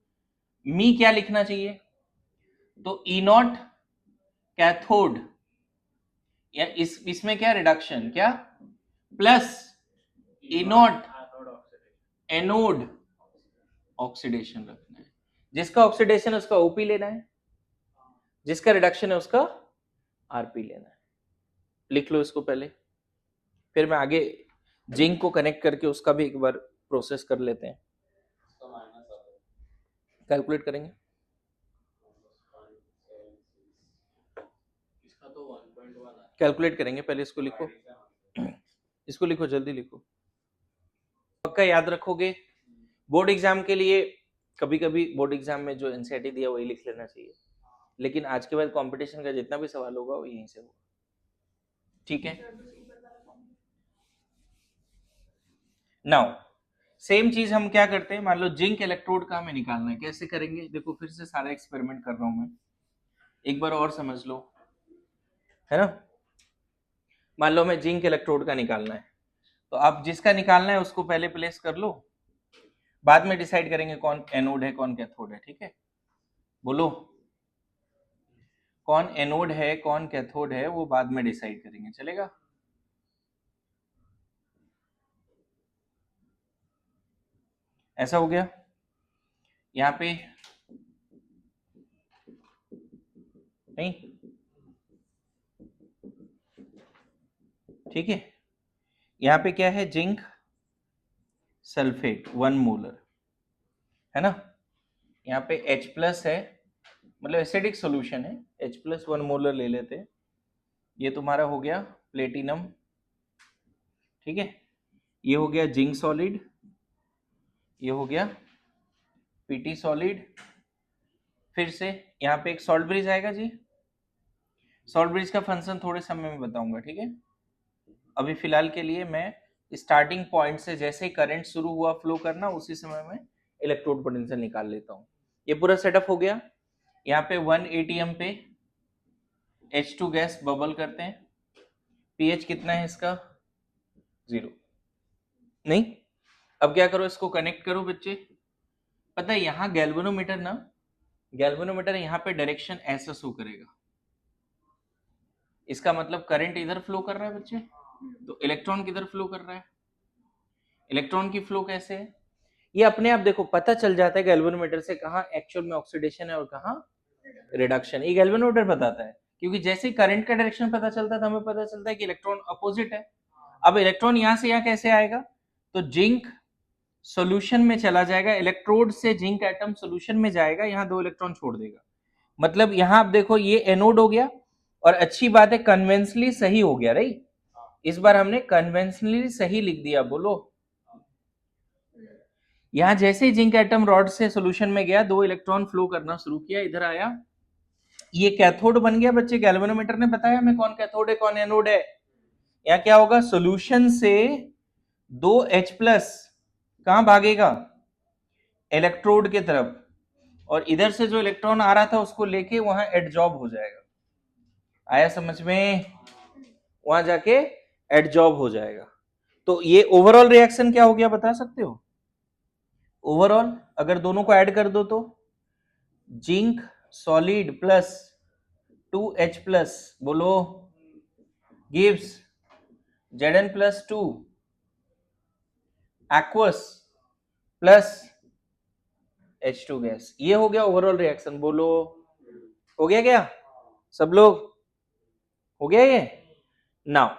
मी क्या लिखना चाहिए, तो ई नॉट कैथोड, या इसमें क्या रिडक्शन, क्या plus E not anode oxidation रखना है। जिसका ऑक्सीडेशन है उसका ओपी लेना है, जिसका रिडक्शन है उसका आरपी लेना है। लिख लो इसको पहले, फिर मैं आगे जिंक को कनेक्ट करके उसका भी एक बार प्रोसेस कर लेते हैं, कैलकुलेट करेंगे। कैलकुलेट करेंगे, पहले इसको लिखो, इसको लिखो, जल्दी लिखो। पक्का याद रखोगे? बोर्ड एग्जाम के लिए कभी कभी बोर्ड एग्जाम में जो एनसीईआरटी दिया वही लिख लेना चाहिए, लेकिन आज के बाद कंपटीशन का जितना भी सवाल होगा वो यहीं से होगा। ठीक है? नाउ सेम चीज हम क्या करते हैं, मान लो जिंक इलेक्ट्रोड का हमें निकालना है, कैसे करेंगे? देखो फिर से सारा एक्सपेरिमेंट कर रहा हूं मैं, एक बार और समझ लो, है ना। मान लो मैं जिंक इलेक्ट्रोड का निकालना है, तो आप जिसका निकालना है उसको पहले प्लेस कर लो, बाद में डिसाइड करेंगे कौन एनोड है कौन कैथोड है, ठीक है? बोलो कौन एनोड है कौन कैथोड है, वो बाद में डिसाइड करेंगे, चलेगा? ऐसा हो गया। यहाँ पे नहीं, ठीक है। यहाँ पे क्या है, जिंक सल्फेट 1 मोलर, है ना। यहाँ पे H प्लस है, मतलब एसिडिक सॉल्यूशन है, H प्लस 1 मोलर ले लेते हैं। ये तुम्हारा हो गया प्लेटिनम, ठीक है। ये हो गया जिंक सॉलिड, ये हो गया पीटी सॉलिड। फिर से यहाँ पे एक सॉल्ट ब्रिज आएगा जी। सॉल्ट ब्रिज का फंक्शन थोड़े समय में बताऊंगा, ठीक है। अभी फिलहाल के लिए मैं स्टार्टिंग पॉइंट से जैसे ही करंट शुरू हुआ फ्लो करना, उसी समय में इलेक्ट्रोड पोटेंशियल निकाल लेता हूँ। ये पूरा सेटअप हो गया। यहाँ पे 1 atm पे H2 गैस बबल करते हैं। pH कितना है इसका? 0। नहीं, अब क्या करो, इसको कनेक्ट करो बच्चे। पता है यहाँ गैल्वेनोमीटर ना, गैल्वेनोमीटर यहाँ पे डायरेक्शन ऐसा शो करेगा, इसका मतलब करंट इधर फ्लो कर रहा है बच्चे, तो इलेक्ट्रॉन किधर फ्लो कर रहा है? इलेक्ट्रॉन की फ्लो कैसे है ये अपने आप देखो पता चल जाता है गैल्वेनोमीटर से, कहाँ एक्चुअल में ऑक्सीडेशन है और कहाँ रिडक्शन। ये गैल्वेनोमीटर बताता है, क्योंकि जैसे ही करंट का डायरेक्शन पता चलता है तो हमें पता चलता है कि इलेक्ट्रॉन अपोजिट है। अब इलेक्ट्रॉन यहां से यहां कैसे आएगा? तो जिंक सॉल्यूशन में चला जाएगा, इलेक्ट्रोड से जिंक एटम सॉल्यूशन में जाएगा, यहाँ 2 इलेक्ट्रॉन छोड़ देगा। मतलब यहाँ आप देखो ये एनोड हो गया, और अच्छी बात है कन्वेंशनली सही हो गया, राइट। इस बार हमने कन्वेंशनली सही लिख दिया, बोलो। यहां जैसे ही जिंक एटम रॉड से सॉल्यूशन में गया, 2 इलेक्ट्रॉन फ्लो करना शुरू किया, इधर आया, ये कैथोड बन गया बच्चे। गैल्वेनोमीटर ने बताया हमें कौन कैथोड है कौन एनोड है। यहाँ क्या होगा, सॉल्यूशन से 2H प्लस कहां भागेगा? इलेक्ट्रोड के तरफ, और इधर से जो इलेक्ट्रॉन आ रहा था उसको लेके वहां एडजॉर्ब हो जाएगा। आया समझ में? वहां जाके एडजॉर्ब हो जाएगा। तो ये ओवरऑल रिएक्शन क्या हो गया बता सकते हो? ओवरऑल अगर दोनों को ऐड कर दो तो zinc solid plus 2H plus, बोलो, gives Zn+2 aqueous plus H2 gas. ये हो गया ओवरऑल रिएक्शन, बोलो। हो गया क्या सब लोग? हो गया ये। नाउ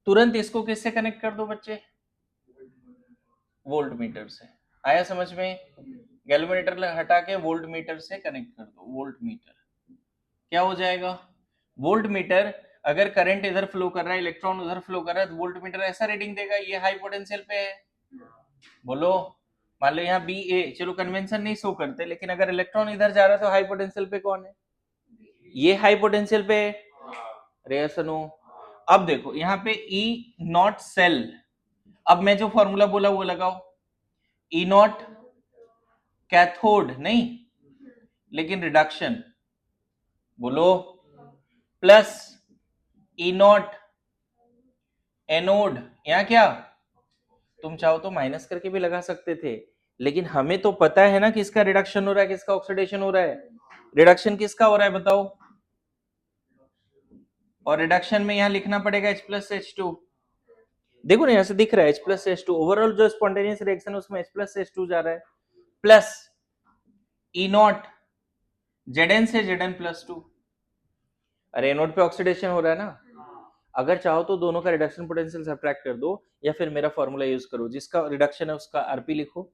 तुरंत इसको किससे कनेक्ट कर दो बच्चे? वोल्ट मीटर से। आया समझ में? गैल्वेनोमीटर हटा के वोल्ट मीटर से कनेक्ट कर दो। वोल्ट मीटर क्या हो जाएगा? वोल्ट मीटर अगर करंट इधर फ्लो कर रहा है, इलेक्ट्रॉन उधर फ्लो कर रहा है, तो वोल्ट मीटर ऐसा रीडिंग देगा, ये हाई पोटेंशियल पे है, बोलो। मान लो यहाँ बी ए, चलो कन्वेंशन नहीं शो करते, लेकिन अगर इलेक्ट्रॉन इधर जा रहा है तो हाई पोटेंशियल पे कौन है? ये हाई पोटेंशियल पे है। रे सुनो, अब देखो यहाँ पे ई नॉट सेल, अब मैं जो फॉर्मूला बोला वो लगाओ। ई नॉट कैथोड नहीं, लेकिन रिडक्शन, बोलो, प्लस ई नॉट एनोड। यहाँ क्या, तुम चाहो तो माइनस करके भी लगा सकते थे, लेकिन हमें तो पता है ना किसका रिडक्शन हो रहा है किसका ऑक्सीडेशन हो रहा है। रिडक्शन किसका हो रहा है बताओ? और रिडक्शन में यहां लिखना पड़ेगा H+H2। देखो ना यहां से दिख रहा है H+H2, ओवरऑल जो स्पॉन्टेनियस रिएक्शन है उसमें H+H2 जा रहा है, प्लस ई नॉट Zn से Zn+2। अरे एनोड पे ऑक्सीडेशन हो रहा है ना, अगर चाहो तो दोनों का रिडक्शन पोटेंशियल सब्ट्रैक्ट कर दो, या फिर मेरा फॉर्मूला यूज करो, जिसका रिडक्शन है उसका आरपी लिखो,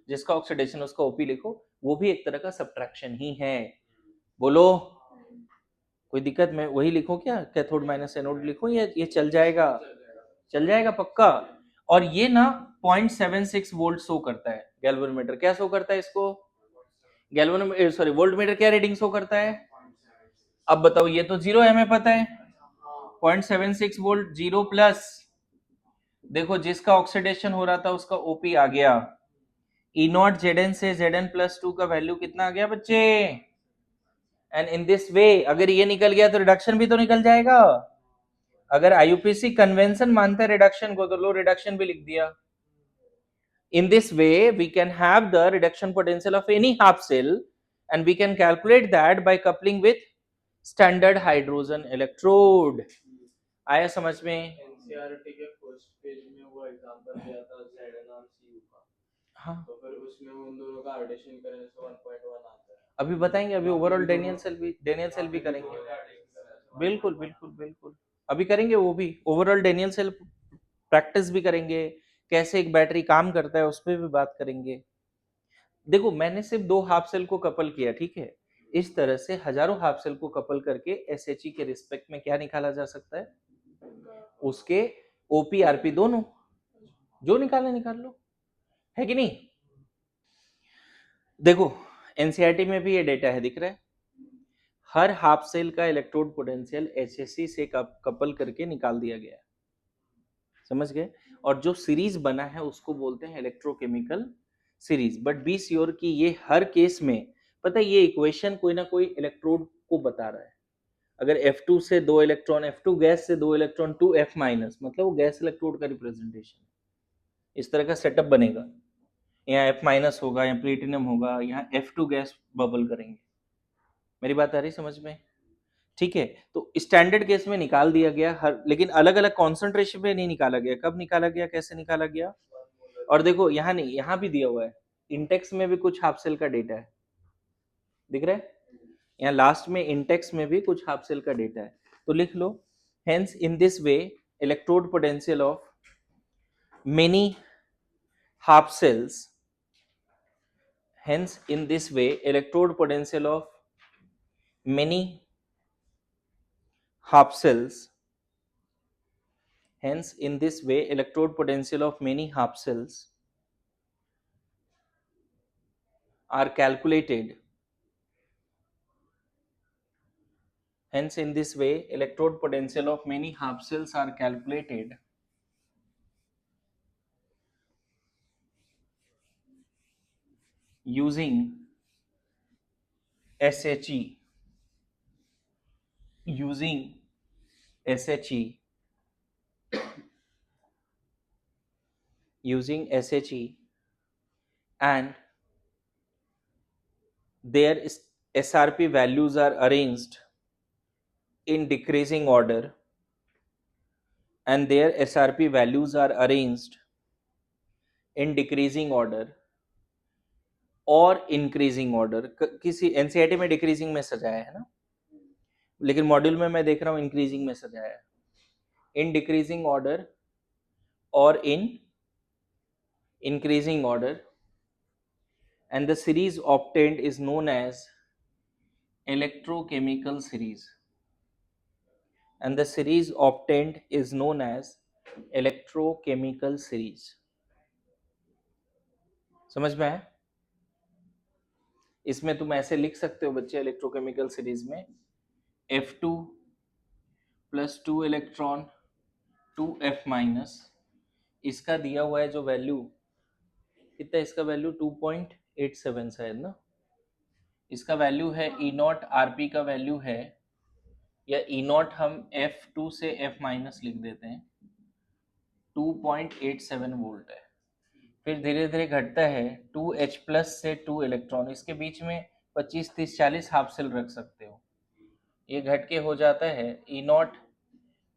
जिसका ऑक्सीडेशन उसका ओपी लिखो, वो भी एक तरह का सब्ट्रैक्शन ही है, बोलो। कोई दिक्कत? मैं वही लिखूं क्या, कैथोड माइनस एनोड लिखूं, ये चल जाएगा? चल जाएगा पक्का। और ये ना 0.76 वोल्ट शो करता है गैल्वेनोमीटर। क्या शो करता है इसको? गैल्वेनोमीटर सॉरी वोल्टमीटर क्या रीडिंग शो करता है? अब बताओ, ये तो 0 है हमें पता है, 0.76 वोल्ट, 0 प्लस देखो जिसका ऑक्सीडेशन हो रहा था उसका ओपी आ गया, ई नॉट जेडन से जेडन प्लस टू का वैल्यू कितना आ गया बच्चे, एंड इन दिस वे अगर ये निकल गया तो रिडक्शन भी तो निकल जाएगा। अगर आईयूपीसी कन्वेंशन मानता है रिडक्शन को तो लो रिडक्शन भी लिख दिया। In this way we can have the reduction potential of any half cell and we can calculate that by coupling with standard hydrogen electrode। आया समझ में? एनसीईआरटी के फर्स्ट पेज में वो एग्जांपल दिया था ZN और CU का, हाँ तो फिर उसमें उन दोनों का एडिशन करने से 1.1 आता है। अभी बताएंगे, अभी ओवरऑल डेनियल सेल भी करेंगे। बिल्कुल बिल्कुल बिल्कुल अभी करेंगे, वो भी ओवरऑल डेनियल सेल प्रैक्टिस भी करेंगे, कैसे एक बैटरी काम करता है उस पर भी बात करेंगे। देखो मैंने सिर्फ 2 हाफ सेल को कपल किया, ठीक है, इस तरह से हजारों हाफ सेल को कपल करके एसएचई के रिस्पेक्ट में क्या निकाला जा सकता है, उसके ओपी आरपी दोनों, जो निकालना निकाल लो, है कि नहीं। देखो एनसीईआरटी में भी ये डेटा है, दिख रहा है, हर हाफ सेल का इलेक्ट्रोड पोटेंशियल एचएससी से कपल करके निकाल दिया गया है, समझ गए। और जो सीरीज बना है उसको बोलते हैं electrochemical series. But be sure कि ये हर केस में, पता है ये इक्वेशन कोई ना कोई इलेक्ट्रोड को बता रहा है। अगर F2 से 2 इलेक्ट्रॉन, F2 गैस से 2 इलेक्ट्रॉन, 2 F माइनस, मतलब वो गैस इलेक्ट्रोड का रिप्रेजेंटेशन, इस तरह का सेटअप बनेगा। यहाँ F माइनस होगा, यहाँ प्लेटिनम होगा, यहाँ F2 गैस बबल करेंगे। मेरी बात आ रही समझ में? ठीक है, तो स्टैंडर्ड केस में निकाल दिया गया हर, लेकिन अलग अलग कॉन्सेंट्रेशन पे नहीं निकाला गया। कब निकाला गया, कैसे निकाला गया? और देखो यहाँ नहीं, यहाँ भी दिया हुआ है, इंटेक्स में भी कुछ हाफ सेल का डेटा है, दिख रहा है, यहाँ लास्ट में इंटेक्स में भी कुछ हाफ सेल का डेटा है, तो लिख लो। Hence in this way electrode potential of many half cells, hence in this way electrode potential of many half cells, hence in this way electrode potential of many half cells are calculated, hence in this way electrode potential of many half cells are calculated using SHE, using SHE, using SHE, and their SRP values are arranged in decreasing order, and their SRP values are arranged in decreasing order और increasing order. किसी NCERT में decreasing में सजाया है ना, लेकिन module में मैं देख रहा हूं इंक्रीजिंग में सजाया है, इन डिक्रीजिंग ऑर्डर और in increasing order, and the series obtained is known as electrochemical series, and the series obtained is known as electrochemical series. समझ में आया? इसमें तुम ऐसे लिख सकते हो बच्चे, इलेक्ट्रोकेमिकल सीरीज में F2 plus 2 electron 2F minus, इसका दिया हुआ है जो वैल्यू, कितना इसका वैल्यू 2.87 शायद ना, इसका वैल्यू है ई नॉट, आरपी का वैल्यू है, या ई नॉट हम F2 से F माइनस लिख देते हैं, 2.87 वोल्ट है। फिर धीरे धीरे घटता है 2H प्लस से 2 इलेक्ट्रॉन, इसके बीच में 25 30 40 हाफ सेल रख सकते हो, ये घट के हो जाता है ई नॉट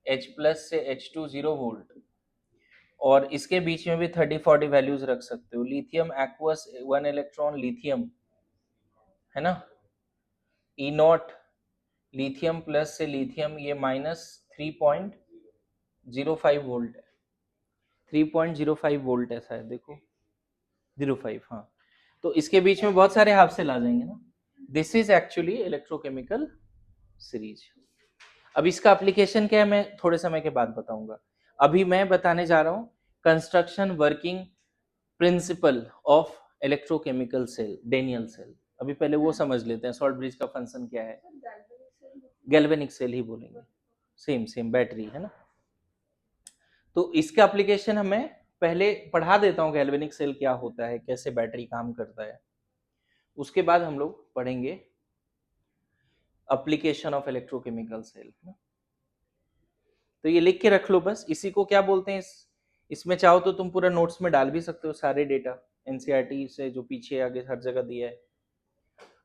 H प्लस से H2 0 वोल्ट, और इसके बीच में भी 30 40 वैल्यूज रख सकते हो। लिथियम एक्वस 1 इलेक्ट्रॉन लिथियम है ना, ई नॉट लिथियम प्लस से लिथियम, ये माइनस 3.05 वोल्ट है, 3.05 वोल्ट है शायद, देखो 05, हाँ, तो इसके बीच में बहुत सारे हाफ सेल आ जाएंगे ना। This is actually electrochemical series. अब इसका एप्लीकेशन क्या है मैं थोड़े समय के बाद बताऊंगा, अभी मैं बताने जा रहा हूं construction working principle of electrochemical cell, Daniell cell. अभी पहले वो समझ लेते हैं, सॉल्ट ब्रिज का फंक्शन क्या है। गैल्वेनिक सेल ही बोलेंगे, सेम सेम बैटरी है ना। तो इसका एप्लीकेशन हमें पहले पढ़ा देता हूँ, गैल्वेनिक सेल क्या होता है, कैसे बैटरी काम करता है, उसके बाद हम लोग पढ़ेंगे एप्लीकेशन ऑफ इलेक्ट्रोकेमिकल सेल। तो ये लिख के रख लो बस, इसी को क्या बोलते हैं, इसमें चाहो तो तुम पूरा नोट्स में डाल भी सकते हो सारे डेटा एनसीईआरटी से जो पीछे आगे हर जगह दिया है,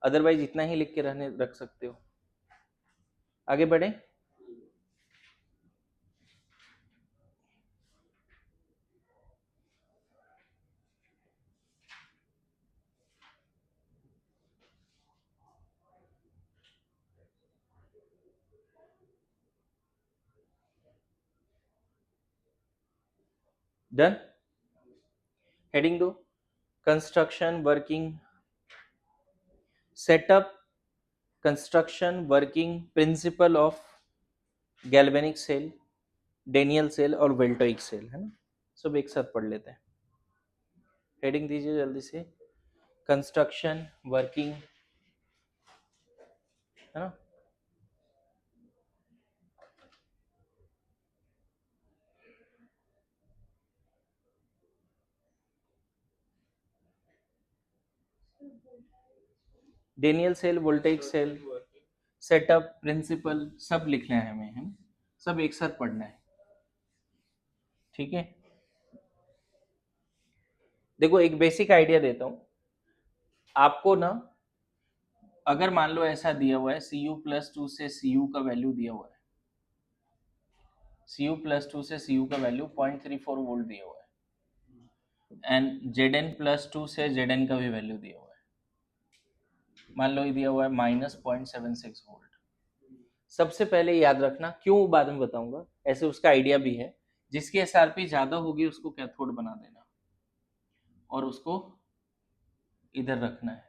अदरवाइज इतना ही लिख के रहने रख सकते हो। आगे बढ़े। डन। हेडिंग दो, construction working setup, construction working principle of galvanic cell, Daniell cell और वेल्टोइक सेल, है ना, सब एक साथ पढ़ लेते हैं। हेडिंग दीजिए जल्दी से, कंस्ट्रक्शन वर्किंग, है ना, Daniell cell, voltaic cell, setup, principle, सब लिखना है हमें, है ना, सब एक साथ पढ़ना है। ठीक है, देखो एक बेसिक आइडिया देता हूं आपको ना, अगर मान लो ऐसा दिया हुआ है Cu+2 से Cu का वैल्यू दिया हुआ है, Cu+2 से Cu का वैल्यू 0.34 वोल्ट दिया हुआ है, एंड Zn+2 से Zn का भी वैल्यू दिया हुआ है, मान लो ये दिया हुआ है -0.76 वोल्ट। सबसे पहले याद रखना, क्यों बाद में बताऊंगा, ऐसे उसका आइडिया भी है, जिसकी एसआरपी ज्यादा होगी उसको कैथोड बना देना और उसको इधर रखना है,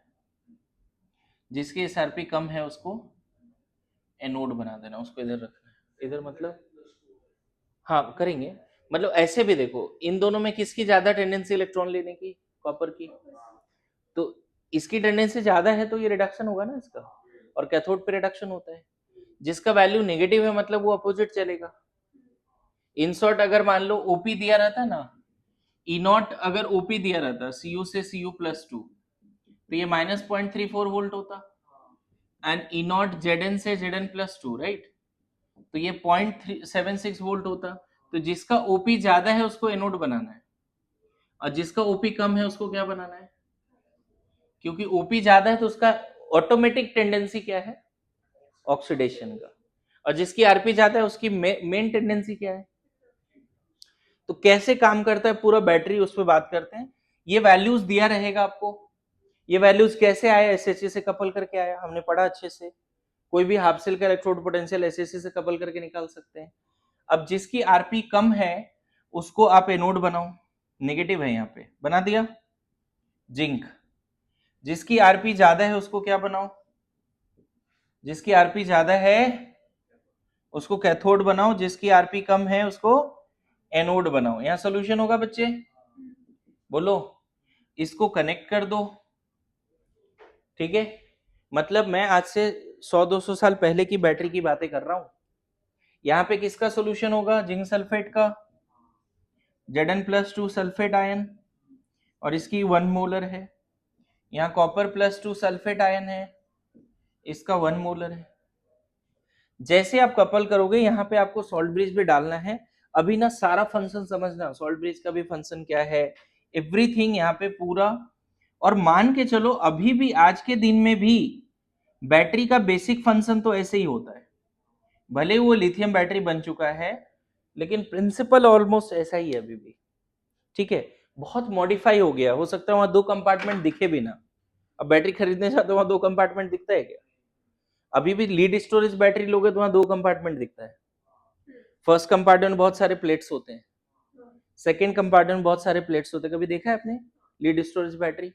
जिसकी एसआरपी कम है उसको एनोड बना देना, उसको इधर रखना है। इधर मतलब हाँ करेंगे, मतलब ऐसे भी देखो, इन दोनों में किसकी ज्यादा टेंडेंसी इलेक्ट्रॉन लेने की, कॉपर की, तो इसकी टेंडेंसी ज्यादा है तो ये रिडक्शन होगा ना इसका, और कैथोड पे रिडक्शन होता है। जिसका वैल्यू नेगेटिव है मतलब वो अपोजिट चलेगा। इन शॉर्ट अगर मान लो ओपी दिया रहता ना, ई नॉट अगर ओपी दिया रहता Cu से Cu+2 तो ये -0.34 वोल्ट होता, एंड ई नॉट Zn से Zn+2 राइट, तो ये 0.76 वोल्ट होता। तो जिसका ओपी ज्यादा है उसको एनोड बनाना है, और जिसका ओपी कम है उसको क्या बनाना है, क्योंकि ओपी ज्यादा है तो उसका ऑटोमेटिक टेंडेंसी क्या है, ऑक्सीडेशन का, और जिसकी आरपी ज्यादा है उसकी मेन टेंडेंसी क्या है। तो कैसे काम करता है पूरा बैटरी, उस पर बात करते हैं। ये वैल्यूज दिया रहेगा आपको, ये वैल्यूज कैसे आया, एसएचसी से कपल करके आया, हमने पढ़ा अच्छे से, कोई भी हाफ सेल का इलेक्ट्रोड पोटेंशियल एसएचसी से कपल करके निकाल सकते हैं। अब जिसकी आरपी कम है उसको आप एनोड बनाओ, नेगेटिव है यहाँ पे बना दिया जिंक। जिसकी आरपी ज्यादा है उसको क्या बनाओ, जिसकी आरपी ज्यादा है उसको कैथोड बनाओ, जिसकी आरपी कम है उसको एनोड बनाओ। यहां सोल्यूशन होगा बच्चे, बोलो, इसको कनेक्ट कर दो। ठीक है, मतलब मैं आज से 100-200 साल पहले की बैटरी की बातें कर रहा हूं। यहाँ पे किसका सोल्यूशन होगा, जिंक सल्फेट का, Zn+2 सल्फेट आयन, और इसकी 1 मोलर है। यहाँ कॉपर+2 सल्फेट आयन है, इसका 1 मोलर है। जैसे आप कपल करोगे यहाँ पे आपको सॉल्ट ब्रिज भी डालना है। अभी ना सारा फंक्शन समझना, सॉल्ट ब्रिज का भी फंक्शन क्या है, एवरीथिंग यहाँ पे पूरा। और मान के चलो अभी भी आज के दिन में भी बैटरी का बेसिक फंक्शन तो ऐसे ही होता है, भले वो लिथियम बैटरी बन चुका है लेकिन प्रिंसिपल ऑलमोस्ट ऐसा ही है अभी भी। ठीक है, बहुत मॉडिफाई हो गया, हो सकता है वहां 2 कंपार्टमेंट दिखे भी ना। अब बैटरी खरीदने जाते हो वहां 2 कंपार्टमेंट दिखता है क्या, अभी भी लीड स्टोरेज बैटरी लोगे तो वहां 2 कंपार्टमेंट दिखता है। फर्स्ट कंपार्टमेंट बहुत सारे प्लेट्स होते हैं, सेकेंड कंपार्टमेंट बहुत सारे प्लेट्स होते हैं, कभी देखा है आपने लीड स्टोरेज बैटरी,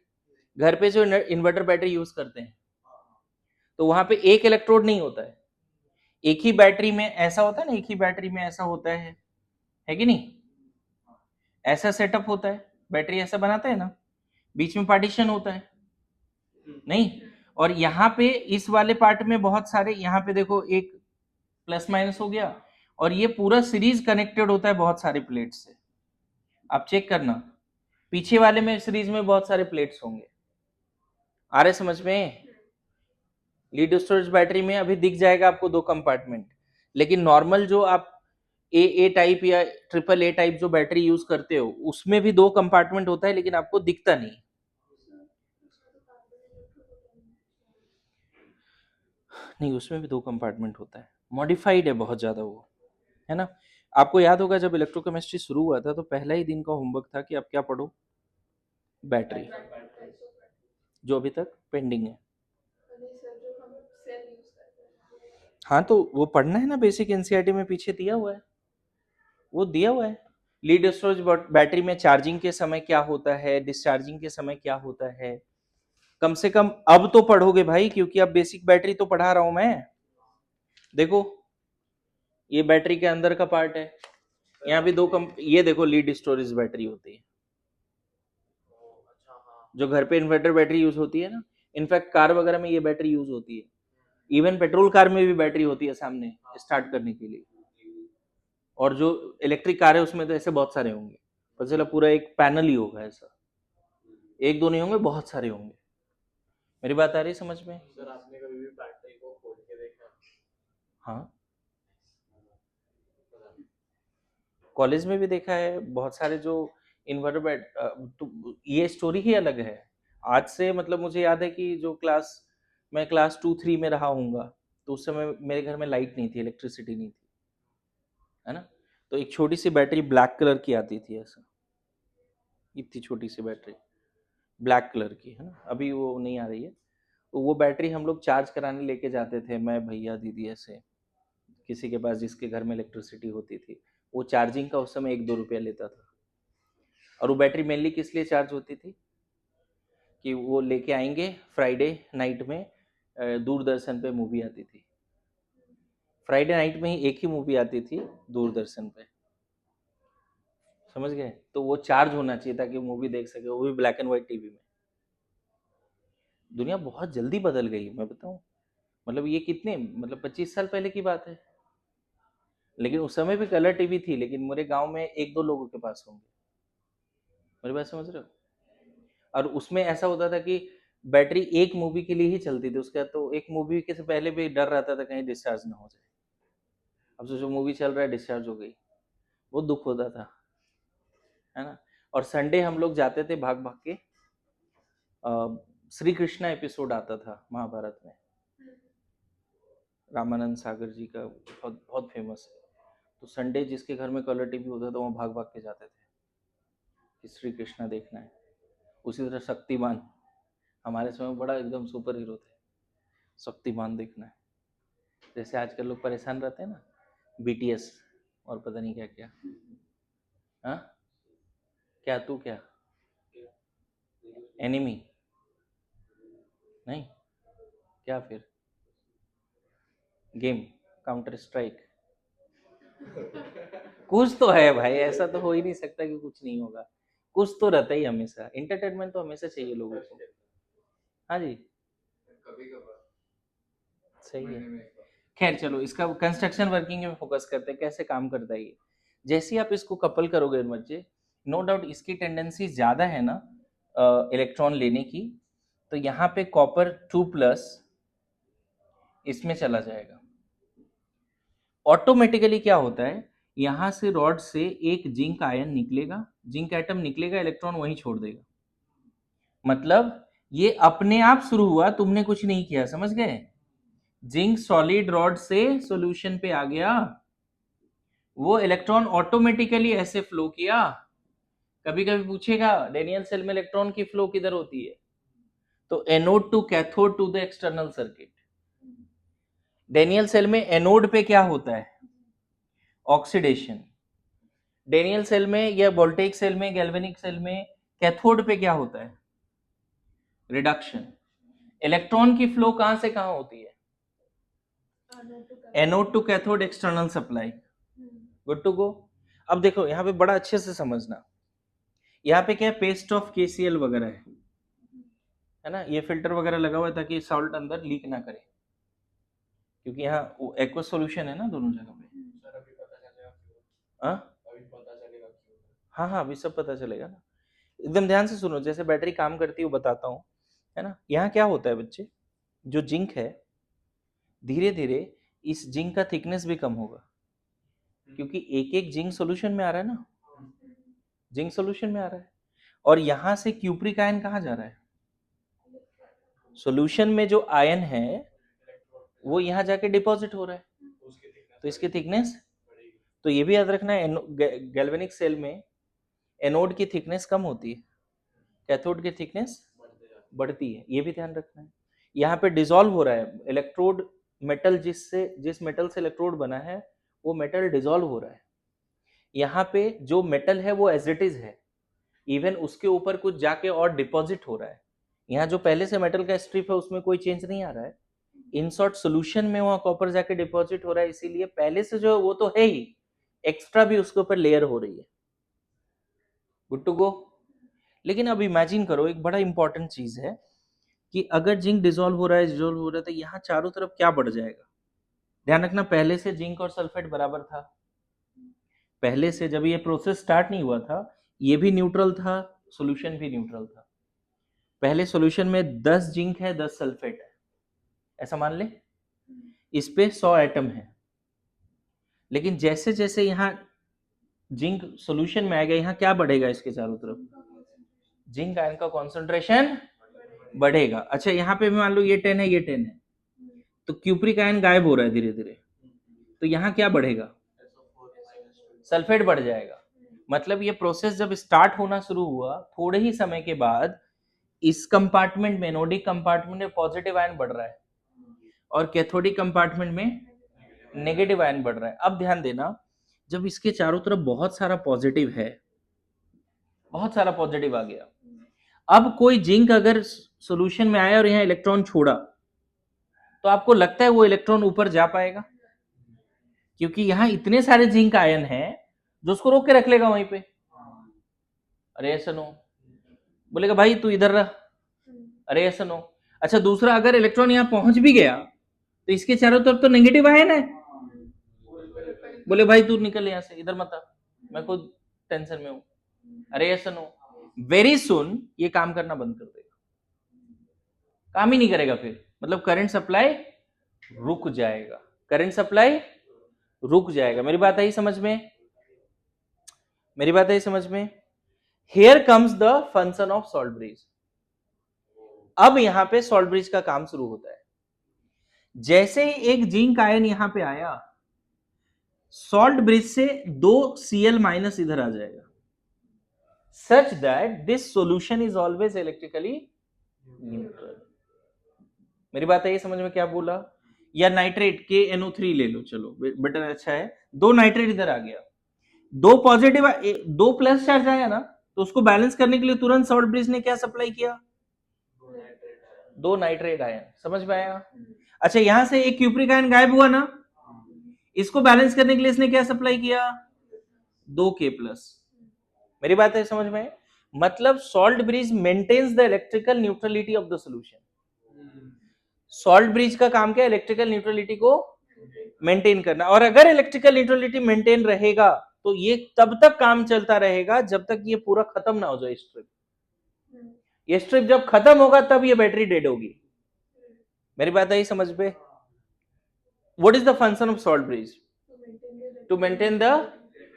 घर पे जो इन्वर्टर बैटरी यूज करते हैं तो वहां पे एक इलेक्ट्रोड नहीं होता है, एक ही बैटरी में ऐसा होता है ना, एक ही बैटरी में ऐसा होता है कि नहीं, ऐसा सेटअप होता है, बैटरी ऐसा बनाता है ना, बीच में पार्टीशन होता है नहीं, और यहाँ पे इस वाले पार्ट में बहुत सारे, यहाँ पे देखो एक प्लस माइनस हो गया, और ये पूरा सीरीज कनेक्टेड होता है बहुत सारे प्लेट से। आप चेक करना, पीछे वाले में सीरीज में बहुत सारे प्लेट्स होंगे। आ रहे समझ में? लीड स्टोरेज बैटरी में अभी दिख जाएगा आपको 2 कंपार्टमेंट, लेकिन नॉर्मल जो आप ए टाइप या ट्रिपल ए टाइप जो बैटरी यूज करते हो उसमें भी 2 कंपार्टमेंट होता है, लेकिन आपको दिखता नहीं। नहीं, उसमें भी 2 कंपार्टमेंट होता है, मॉडिफाइड है बहुत ज्यादा वो, है ना। आपको याद होगा जब इलेक्ट्रोकेमिस्ट्री शुरू हुआ था तो पहला ही दिन का होमवर्क था कि आप क्या पढ़ो, बैटरी, जो अभी तक पेंडिंग है। हाँ तो वो पढ़ना है ना, बेसिक एनसीईआरटी में पीछे दिया हुआ है, वो दिया हुआ है। लीड स्टोरेज बैटरी में चार्जिंग के समय क्या होता है, डिस्चार्जिंग के समय क्या होता है, कम से कम अब तो पढ़ोगे भाई, क्योंकि अब बेसिक बैटरी तो पढ़ा रहा हूं मैं। देखो ये बैटरी के अंदर का पार्ट है, यहाँ भी ये देखो लीड स्टोरेज बैटरी होती है, अच्छा हाँ। जो घर पे इन्वर्टर बैटरी यूज होती है ना, इनफैक्ट कार वगैरह में ये बैटरी यूज होती है, इवन पेट्रोल कार में भी बैटरी होती है सामने स्टार्ट करने के लिए। और जो इलेक्ट्रिक कार है उसमें तो ऐसे बहुत सारे होंगे, पता चला पूरा एक पैनल ही होगा ऐसा, एक दो नहीं होंगे, बहुत सारे होंगे। मेरी बात आ रही है समझ में? सर आपने कभी भी बैटरी को खोल के देखा? हाँ, कॉलेज में भी देखा है बहुत सारे जो इन्वर्टर तो ये स्टोरी ही अलग है। आज से मतलब मुझे याद है कि जो मैं क्लास 2-3 में रहा हूँगा, तो उस समय मेरे घर में लाइट नहीं थी, इलेक्ट्रिसिटी नहीं थी, है ना। तो एक छोटी सी बैटरी ब्लैक कलर की आती थी ऐसा, इतनी छोटी सी बैटरी ब्लैक कलर की, है ना, अभी वो नहीं आ रही है। तो वो बैटरी हम लोग चार्ज कराने लेके जाते थे, मैं भैया दीदी ऐसे, किसी के पास जिसके घर में इलेक्ट्रिसिटी होती थी। वो चार्जिंग का उस समय 1-2 रुपया लेता था। और वो बैटरी मेनली किस लिए चार्ज होती थी कि वो लेके आएंगे फ्राइडे नाइट में, दूरदर्शन पे मूवी आती थी, फ्राइडे नाइट में ही एक ही मूवी आती थी दूरदर्शन पे, समझ गए। तो वो चार्ज होना चाहिए ताकि मूवी देख सके, वो भी ब्लैक एंड व्हाइट टीवी में। दुनिया बहुत जल्दी बदल गई, मैं बताऊं, मतलब ये कितने मतलब 25 साल पहले की बात है। लेकिन उस समय भी कलर टीवी थी, लेकिन मेरे गांव में 1-2 लोगों के पास होंगे। मेरी बात समझ रहे हो? और उसमें ऐसा होता था कि बैटरी एक मूवी के लिए ही चलती थी, उसके बाद तो एक मूवी के से पहले भी डर रहता था कहीं डिस्चार्ज ना हो जाए। अब सोचो मूवी चल रहा है, डिस्चार्ज हो गई, बहुत दुख होता था, है ना। और संडे हम लोग जाते थे भाग भाग के, श्री कृष्णा एपिसोड आता था महाभारत में, रामानंद सागर जी का, बहुत बहुत फेमस है। तो संडे जिसके घर में कलर टीवी होता था वो भाग भाग के जाते थे कि श्री कृष्णा देखना है। उसी तरह शक्तिमान, हमारे समय बड़ा एकदम सुपर हीरो थे, शक्तिमान देखना है। जैसे आजकल लोग परेशान रहते हैं ना, बीटीएस और पता नहीं क्या क्या। हाँ, क्या तू क्या एनिमी? नहीं, क्या फिर गेम, काउंटर स्ट्राइक, कुछ तो है भाई, ऐसा तो हो ही नहीं सकता कि कुछ नहीं होगा, कुछ तो रहता ही हमेशा, इंटरटेनमेंट तो हमेशा चाहिए लोगों को। हाँ जी, कभी कभार सही है। महीने में एक बार। खैर चलो, इसका कंस्ट्रक्शन वर्किंग में फोकस करते हैं, कैसे काम करता है ये। जैसे ही आप इसको कपल करोगे बच्चे, नो डाउट इसकी टेंडेंसी ज़्यादा है ना इलेक्ट्रॉन लेने की, तो यहाँ पे कॉपर 2+ इसमें चला जाएगा। ऑटोमेटिकली क्या होता है, यहाँ से रॉड से एक जिंक आयन निकलेगा, जिंक एटम निकलेगा, इलेक्ट्रॉन वहीं छोड़ देगा। मतलब ये अपने आप शुरू हुआ, तुमने कुछ नहीं किया, समझ गए। जिंक सॉलिड रॉड से सॉल्यूशन पे आ गया, वो इलेक्ट्रॉन ऑटोमेटिकली ऐसे फ्लो किया। कभी कभी पूछेगा डेनियल सेल में इलेक्ट्रॉन की फ्लो किधर होती है, तो anode to cathode to the external circuit. Daniell cell में एनोड पे क्या होता है, ऑक्सीडेशन। डेनियल सेल में या वोल्टेइक सेल में, गैल्वेनिक सेल में कैथोड पे क्या होता है, रिडक्शन। इलेक्ट्रॉन की फ्लो कहां से कहां होती है, anode to cathode external supply. Good to go. अब देखो यहाँ पे बड़ा अच्छे से समझना, यहाँ पे क्या है, पेस्ट ऑफ केसीएल वगैरह है ना, ये फिल्टर वगैरह लगा हुआ है ताकि सॉल्ट अंदर लीक ना करे, क्योंकि यहाँ एक्वस सॉल्यूशन है ना दोनों जगह पे। सर अभी पता हाँ अभी पता चलेगा क्यों। हाँ हाँ, अभी सब पता चलेगा ना। एकदम ध्यान से सुनो, जैसे बैटरी काम करती है वो बताता हूँ, है ना। यहाँ क्या होता है बच्चे, जो जिंक है धीरे धीरे इस जिंक का थिकनेस भी कम होगा, क्योंकि एक एक जिंक सोल्यूशन में आ रहा है ना, जिंक सोल्यूशन में आ रहा है। और यहां से क्यूप्रिक आयन कहाँ जा रहा है, सोल्यूशन में जो आयन है वो यहाँ जाके डिपॉजिट हो रहा है, तो इसकी थिकनेस। तो ये भी याद रखना है, गैल्वेनिक सेल में एनोड की थिकनेस कम होती है, कैथोड की थिकनेस बढ़ती है, ये भी ध्यान रखना है। यहाँ पे डिसॉल्व हो रहा है इलेक्ट्रोड, मेटल जिस मेटल से इलेक्ट्रोड बना है वो मेटल डिसॉल्व हो रहा है। यहाँ पे जो मेटल है वो एज इट इज है, इवन उसके ऊपर कुछ जाके और डिपॉजिट हो रहा है। यहाँ जो पहले से मेटल का स्ट्रिप है उसमें कोई चेंज नहीं आ रहा है, इन शॉर्ट सोल्यूशन में वहां कॉपर जाके डिपॉजिट हो रहा है, इसीलिए पहले से जो है वो तो है ही, एक्स्ट्रा भी उसके ऊपर लेयर हो रही है। Good to go. लेकिन अब इमेजिन करो, एक बड़ा इंपॉर्टेंट चीज है कि अगर जिंक डिसॉल्व हो रहा है, डिसॉल्व हो रहा है, तो यहाँ चारों तरफ क्या बढ़ जाएगा। ध्यान रखना, पहले से जिंक और सल्फेट बराबर था, पहले से जब ये प्रोसेस स्टार्ट नहीं हुआ था ये भी न्यूट्रल था, सॉल्यूशन भी न्यूट्रल था। पहले सॉल्यूशन में 10 जिंक है 10 सल्फेट है, ऐसा मान ले, इस पे 100 एटम है। लेकिन जैसे जैसे यहाँ जिंक सॉल्यूशन में आएगा, यहाँ क्या बढ़ेगा, इसके चारों तरफ जिंक आयन का कॉन्सेंट्रेशन बढ़ेगा। अच्छा, यहाँ पे भी मान लो ये 10 है ये 10 है, तो क्यूप्रिक आयन गायब हो रहा है धीरे धीरे, तो यहाँ क्या बढ़ेगा, सल्फेट बढ़ जाएगा। मतलब ये प्रोसेस जब स्टार्ट होना शुरू हुआ, थोड़े ही समय के बाद इस कंपार्टमेंट में, एनोडिक कंपार्टमेंट में पॉजिटिव आयन बढ़ रहा है और कैथोडिक कंपार्टमेंट में नेगेटिव आयन बढ़ रहा है। अब ध्यान देना, जब इसके चारों तरफ बहुत सारा पॉजिटिव है, बहुत सारा पॉजिटिव आ गया, अब कोई जिंक अगर सॉल्यूशन में आया और यहाँ इलेक्ट्रॉन छोड़ा, तो आपको लगता है वो इलेक्ट्रॉन ऊपर जा पाएगा, क्योंकि यहाँ इतने सारे जिंक आयन हैं जो उसको रोक के रख लेगा वहीं पे। अरे ऐसा नो, बोलेगा भाई तू इधर रह, अरे ऐसा नो। अच्छा, दूसरा, अगर इलेक्ट्रॉन यहाँ पहुंच भी गया तो इसके चारों तरफ तो नेगेटिव आयन है, बोले भाई तू निकल यहाँ से, इधर मत आ, मैं खुद टेंशन में हूं। अरे ऐसा नो, वेरी सुन ये काम करना बंद कर देगा, काम ही नहीं करेगा फिर, मतलब करंट सप्लाई रुक जाएगा, करंट सप्लाई रुक जाएगा। मेरी बात आई समझ में, मेरी बात आई समझ में। Here comes the function of salt bridge. अब यहां पे सॉल्ट ब्रिज का काम शुरू होता है। जैसे ही एक जिंक आयन यहां पे आया, सॉल्ट ब्रिज से 2 Cl माइनस इधर आ जाएगा, such that this solution is always electrically neutral. मेरी बात है समझ में क्या बोला। या नाइट्रेट KNO3 ले लो, चलो बेटर, अच्छा है, 2 नाइट्रेट इधर आ गया, 2 पॉजिटिव 2 प्लस चार्ज आया ना, तो उसको बैलेंस करने के लिए तुरंत सॉल्ट ब्रिज ने क्या सप्लाई किया, 2 नाइट्रेट आयन। समझ में आया। अच्छा, यहां से एक क्यूप्रिक आयन गायब हुआ ना, इसको बैलेंस करने के लिए इसने क्या सप्लाई किया, 2K प्लस। मेरी बात है समझ में। मतलब salt bridge maintains the electrical neutrality of the solution. Salt bridge का काम क्या है, इलेक्ट्रिकल न्यूट्रलिटी को मेंटेन करना। और अगर इलेक्ट्रिकल न्यूट्रलिटी मेंटेन रहेगा तो ये तब तक काम चलता रहेगा जब तक ये पूरा खत्म ना हो जाए स्ट्रिप। ये स्ट्रिप जब खत्म होगा तब ये बैटरी डेड होगी। मेरी बात आई समझ में। What is the function of salt bridge, to maintain the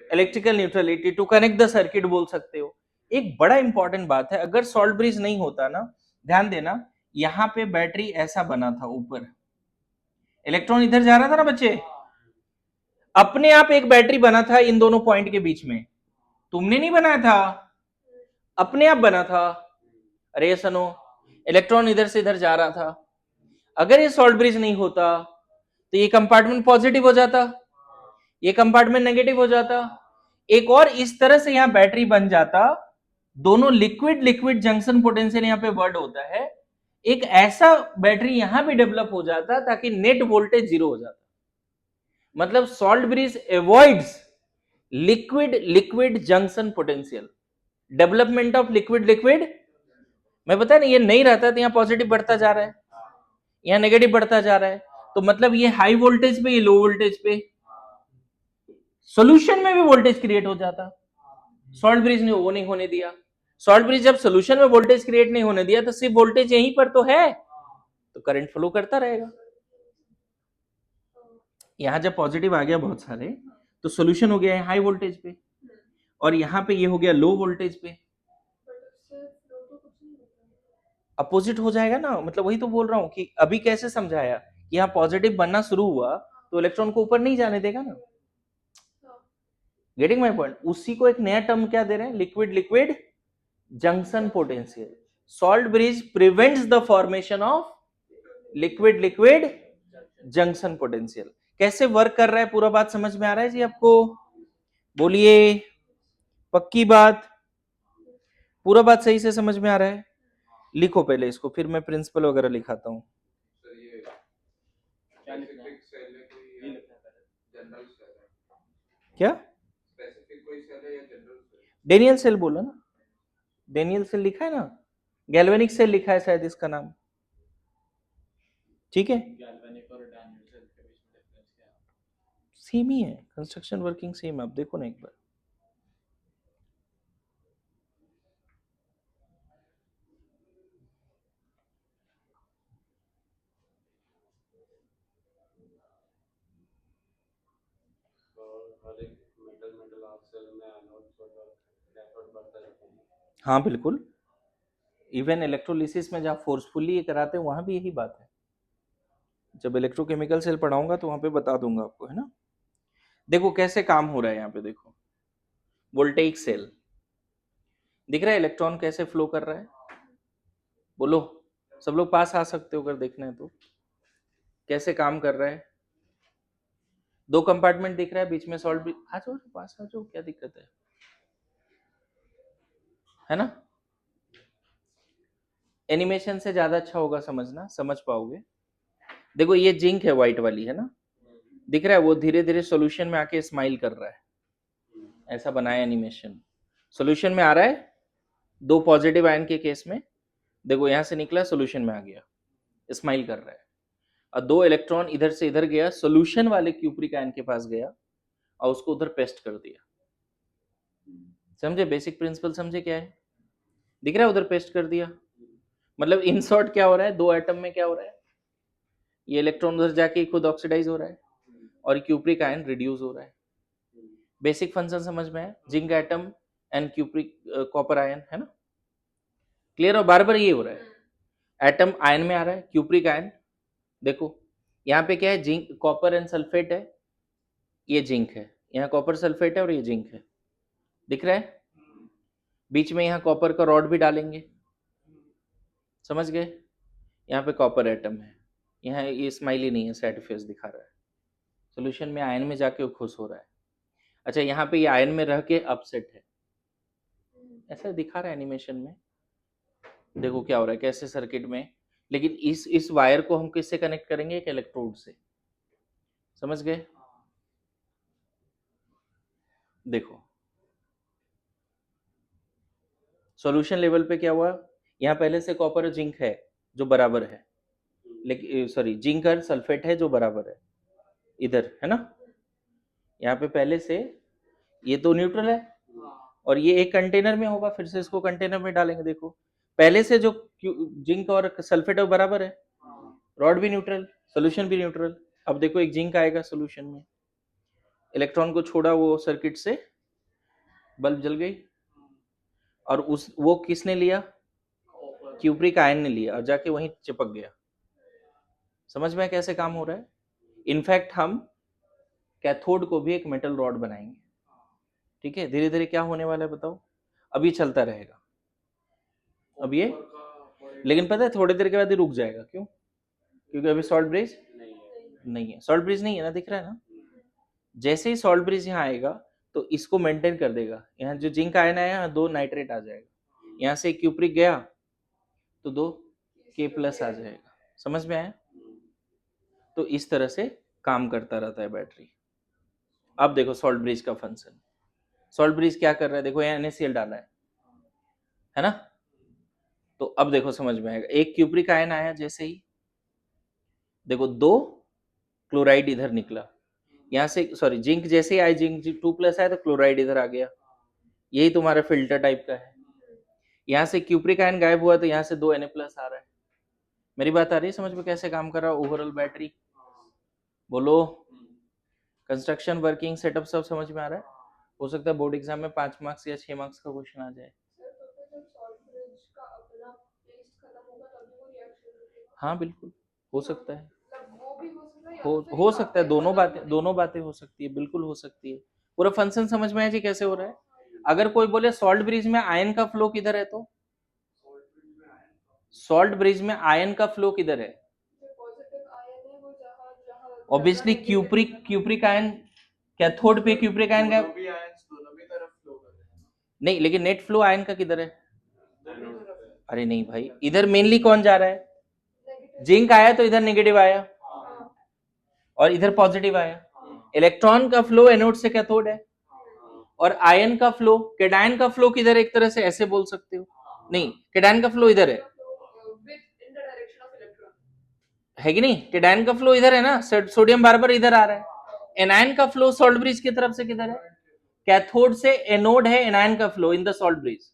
electrical neutrality, to connect the circuit बोल सकते हो। एक बड़ा इंपॉर्टेंट बात है, अगर सॉल्ट ब्रिज नहीं होता ना, ध्यान देना, यहां पे बैटरी ऐसा बना था, ऊपर इलेक्ट्रॉन इधर जा रहा था ना बच्चे, अपने आप एक बैटरी बना था इन दोनों पॉइंट के बीच में, तुमने नहीं बनाया था, अपने आप बना था। अरे सनो, इलेक्ट्रॉन इधर से इधर जा रहा था। अगर ये सॉल्ट ब्रिज नहीं होता तो ये कंपार्टमेंट पॉजिटिव हो जाता, ये कंपार्टमेंट नेगेटिव हो जाता, एक और इस तरह से यहां बैटरी बन जाता, दोनों लिक्विड लिक्विड जंक्शन पोटेंशियल यहां पे वर्ड होता है, एक ऐसा बैटरी यहां भी डेवलप हो जाता ताकि नेट वोल्टेज 0 हो जाता। मतलब salt bridge avoids liquid liquid junction potential, development of liquid liquid. मैं बता नहीं, ये नहीं रहता तो यहाँ पॉजिटिव बढ़ता जा रहा है, यहाँ नेगेटिव बढ़ता जा रहा है, तो मतलब ये हाई वोल्टेज पे, ये लो वोल्टेज पे। सॉल्यूशन में भी वोल्टेज क्रिएट हो जाता, सॉल्ट ब्रिज ने वो नहीं होने दिया। सॉल्ट ब्रिज जब सॉल्यूशन में वोल्टेज क्रिएट नहीं होने दिया तो सिर्फ वोल्टेज यहीं पर तो है, तो करंट फ्लो करता रहेगा। यहां जब पॉजिटिव आ गया बहुत सारे, तो सॉल्यूशन हो गया है हाई वोल्टेज पे, और यहाँ पे ये हो गया लो वोल्टेज पे, अपोजिट हो जाएगा ना। मतलब वही तो बोल रहा हूं कि अभी कैसे समझाया कि यहाँ पॉजिटिव बनना शुरू हुआ तो इलेक्ट्रॉन को ऊपर नहीं जाने देगा ना। Getting my point. उसी को एक नया टर्म क्या दे रहे हैं, liquid liquid junction potential. Salt bridge prevents the formation of liquid liquid junction potential. कैसे वर्क कर रहा है पूरा बात समझ में आ रहा है जी आपको? बोलिए, पक्की बात, पूरा बात सही से समझ में आ रहा है? लिखो पहले इसको, फिर मैं प्रिंसिपल वगैरह लिखाता हूँ। क्या डेनियल सेल बोला ना, डेनियल सेल लिखा है ना, गैल्वेनिक सेल लिखा है शायद इसका नाम, ठीक है। गैल्वेनिक और डैनियल सेल के बीच में डिफरेंस क्या है? सेम ही है, कंस्ट्रक्शन वर्किंग सेम है। आप देखो ना एक बार, हर एक मेटल आर्क सेल में एनोड और कैथोड बढ़ता रहता है। हाँ बिल्कुल, इवन इलेक्ट्रोलिसिस में जहाँ फोर्सफुली ये कराते हैं वहां भी यही बात है। जब इलेक्ट्रोकेमिकल सेल पढ़ाऊंगा तो वहां पे बता दूंगा आपको, है ना। देखो कैसे काम हो रहा है यहाँ पे, देखो वोल्टेइक सेल दिख रहा है, इलेक्ट्रॉन कैसे फ्लो कर रहा है, बोलो। सब लोग पास आ सकते हो अगर देखना है तो। कैसे काम कर रहा है, दो कंपार्टमेंट दिख रहा है, बीच में सॉल्ट भी, आ जाओ पास आ जाओ, क्या दिक्कत है ना। एनिमेशन से ज्यादा अच्छा होगा समझना, समझ पाओगे। देखो ये जिंक है व्हाइट वाली, है ना, दिख रहा है, वो धीरे धीरे सॉल्यूशन में आके स्माइल कर रहा है, ऐसा बनाया एनिमेशन। सॉल्यूशन में आ रहा है, दो पॉजिटिव आयन के केस में, देखो यहां से निकला सॉल्यूशन में आ गया, स्माइल कर रहा है, और दो इलेक्ट्रॉन इधर से इधर गया, सॉल्यूशन वाले क्यूप्रिक आयन के पास गया और उसको उधर पेस्ट कर दिया। समझे बेसिक प्रिंसिपल, समझे क्या है, दिख रहा है, उधर पेस्ट कर दिया। मतलब इन शॉर्ट क्या हो रहा है, दो एटम में क्या हो रहा है, ये इलेक्ट्रॉन उधर जाके खुद ऑक्सीडाइज हो रहा है और क्यूप्रिक आयन रिड्यूस हो रहा है। बेसिक फंक्शन समझ में है, zinc atom and cupric copper ion, है ना, क्लियर। और बार बार ये हो रहा है, एटम आयन में आ रहा है, क्यूप्रिक आयन, देखो यहाँ पे क्या है, जिंक कॉपर एंड सल्फेट है, ये जिंक है, यहाँ कॉपर सल्फेट है और ये जिंक है, दिख रहा है। बीच में यहाँ कॉपर का रॉड भी डालेंगे, समझ गए। यहाँ पे कॉपर एटम है, यहाँ ये स्माइली नहीं है, सैड फेस दिखा रहा है, सोल्यूशन में आयन में जाके वो खुश हो रहा है। अच्छा यहाँ पे ये आयन में रह के अपसेट है, ऐसा दिखा रहा है एनिमेशन में। देखो क्या हो रहा है, कैसे सर्किट में, लेकिन इस वायर को हम किससे कनेक्ट करेंगे, एक इलेक्ट्रोड से, समझ गए। देखो सॉल्यूशन लेवल पे क्या हुआ, यहाँ पहले से कॉपर और जिंक है जो बराबर है, लेकिन सॉरी जिंक और सल्फेट है जो बराबर है इधर, है ना। यहाँ पे पहले से ये तो न्यूट्रल है और ये एक कंटेनर में होगा, फिर से इसको कंटेनर में डालेंगे। देखो पहले से जो जिंक और सल्फेट है वो बराबर है, रॉड भी न्यूट्रल, सॉल्यूशन भी न्यूट्रल। अब देखो एक जिंक आएगा सॉल्यूशन में, इलेक्ट्रॉन को छोड़ा वो सर्किट से, बल्ब जल गई, और उस वो किसने लिया, क्यूप्रिक आयन ने लिया और जाके वहीं चिपक गया। समझ में कैसे काम हो रहा है। इनफैक्ट हम कैथोड को भी एक मेटल रॉड बनाएंगे, ठीक है। धीरे धीरे क्या होने वाला है बताओ, अभी चलता रहेगा अब ये, लेकिन पता है थोड़ी देर के बाद ही रुक जाएगा, क्यों, क्योंकि अभी सॉल्ट ब्रिज नहीं है, सॉल्ट ब्रिज नहीं है ना, दिख रहा है ना। जैसे ही सॉल्ट ब्रिज यहाँ आएगा तो इसको मेंटेन कर देगा, यहाँ जो जिंक आयन है यहाँ दो नाइट्रेट आ जाएगा, यहाँ से क्यूप्रिक गया तो दो के प्लस आ जाएगा, समझ में आया। तो इस तरह से काम करता रहता है बैटरी। अब देखो सॉल्ट ब्रिज का फंक्शन, सॉल्ट ब्रिज क्या कर रहा है, देखो यहाँ NaCl डाला है ना। तो अब देखो समझ में आएगा, एक क्यूप्रिक आयन आया जैसे ही, देखो दो क्लोराइड इधर निकला, यहाँ से सॉरी जिंक जैसे ही आई जिंक 2+ आया तो क्लोराइड इधर आ गया, यही तुम्हारा फिल्टर टाइप का है। यहाँ से क्यूप्रिक आयन गायब हुआ तो यहाँ से 2 Na+ आ रहा है। मेरी बात आ रही है समझ में कैसे काम कर रहा है ओवरऑल बैटरी? बोलो। कंस्ट्रक्शन वर्किंग सेटअप सब समझ में आ रहा है? हो सकता है बोर्ड एग्जाम में 5 मार्क्स या 6 मार्क्स का क्वेश्चन आ जाए। हाँ बिल्कुल हो सकता है, हो सकता है, दोनों बातें हो सकती है, बिल्कुल हो सकती है। पूरा फंक्शन समझ में आया जी कैसे हो रहा है? अगर कोई बोले सॉल्ट ब्रिज में आयन का फ्लो किधर है, तो सॉल्ट ब्रिज में आयन का फ्लो किधर है? ऑब्वियसली क्यूप्रिक आयन कैथोड पे, क्यूप्रिक आयन का नहीं, लेकिन नेट फ्लो आयन का किधर है? अरे नहीं भाई, इधर मेनली कौन जा रहा है? जिंक आया तो इधर नेगेटिव आया और इधर पॉजिटिव आया। इलेक्ट्रॉन का फ्लो एनोड से कैथोड है, और आयन का फ्लो, कैटायन का फ्लो किधर है? एक तरह से ऐसे बोल सकते हो, नहीं कैटायन का फ्लो इधर है कि नहीं? कैटायन का फ्लो इधर है ना, सोडियम बार बार इधर आ रहा है। एनायन का फ्लो सॉल्ट ब्रिज की तरफ से किधर है? कैथोड से एनोड है एनायन का flow in the salt bridge.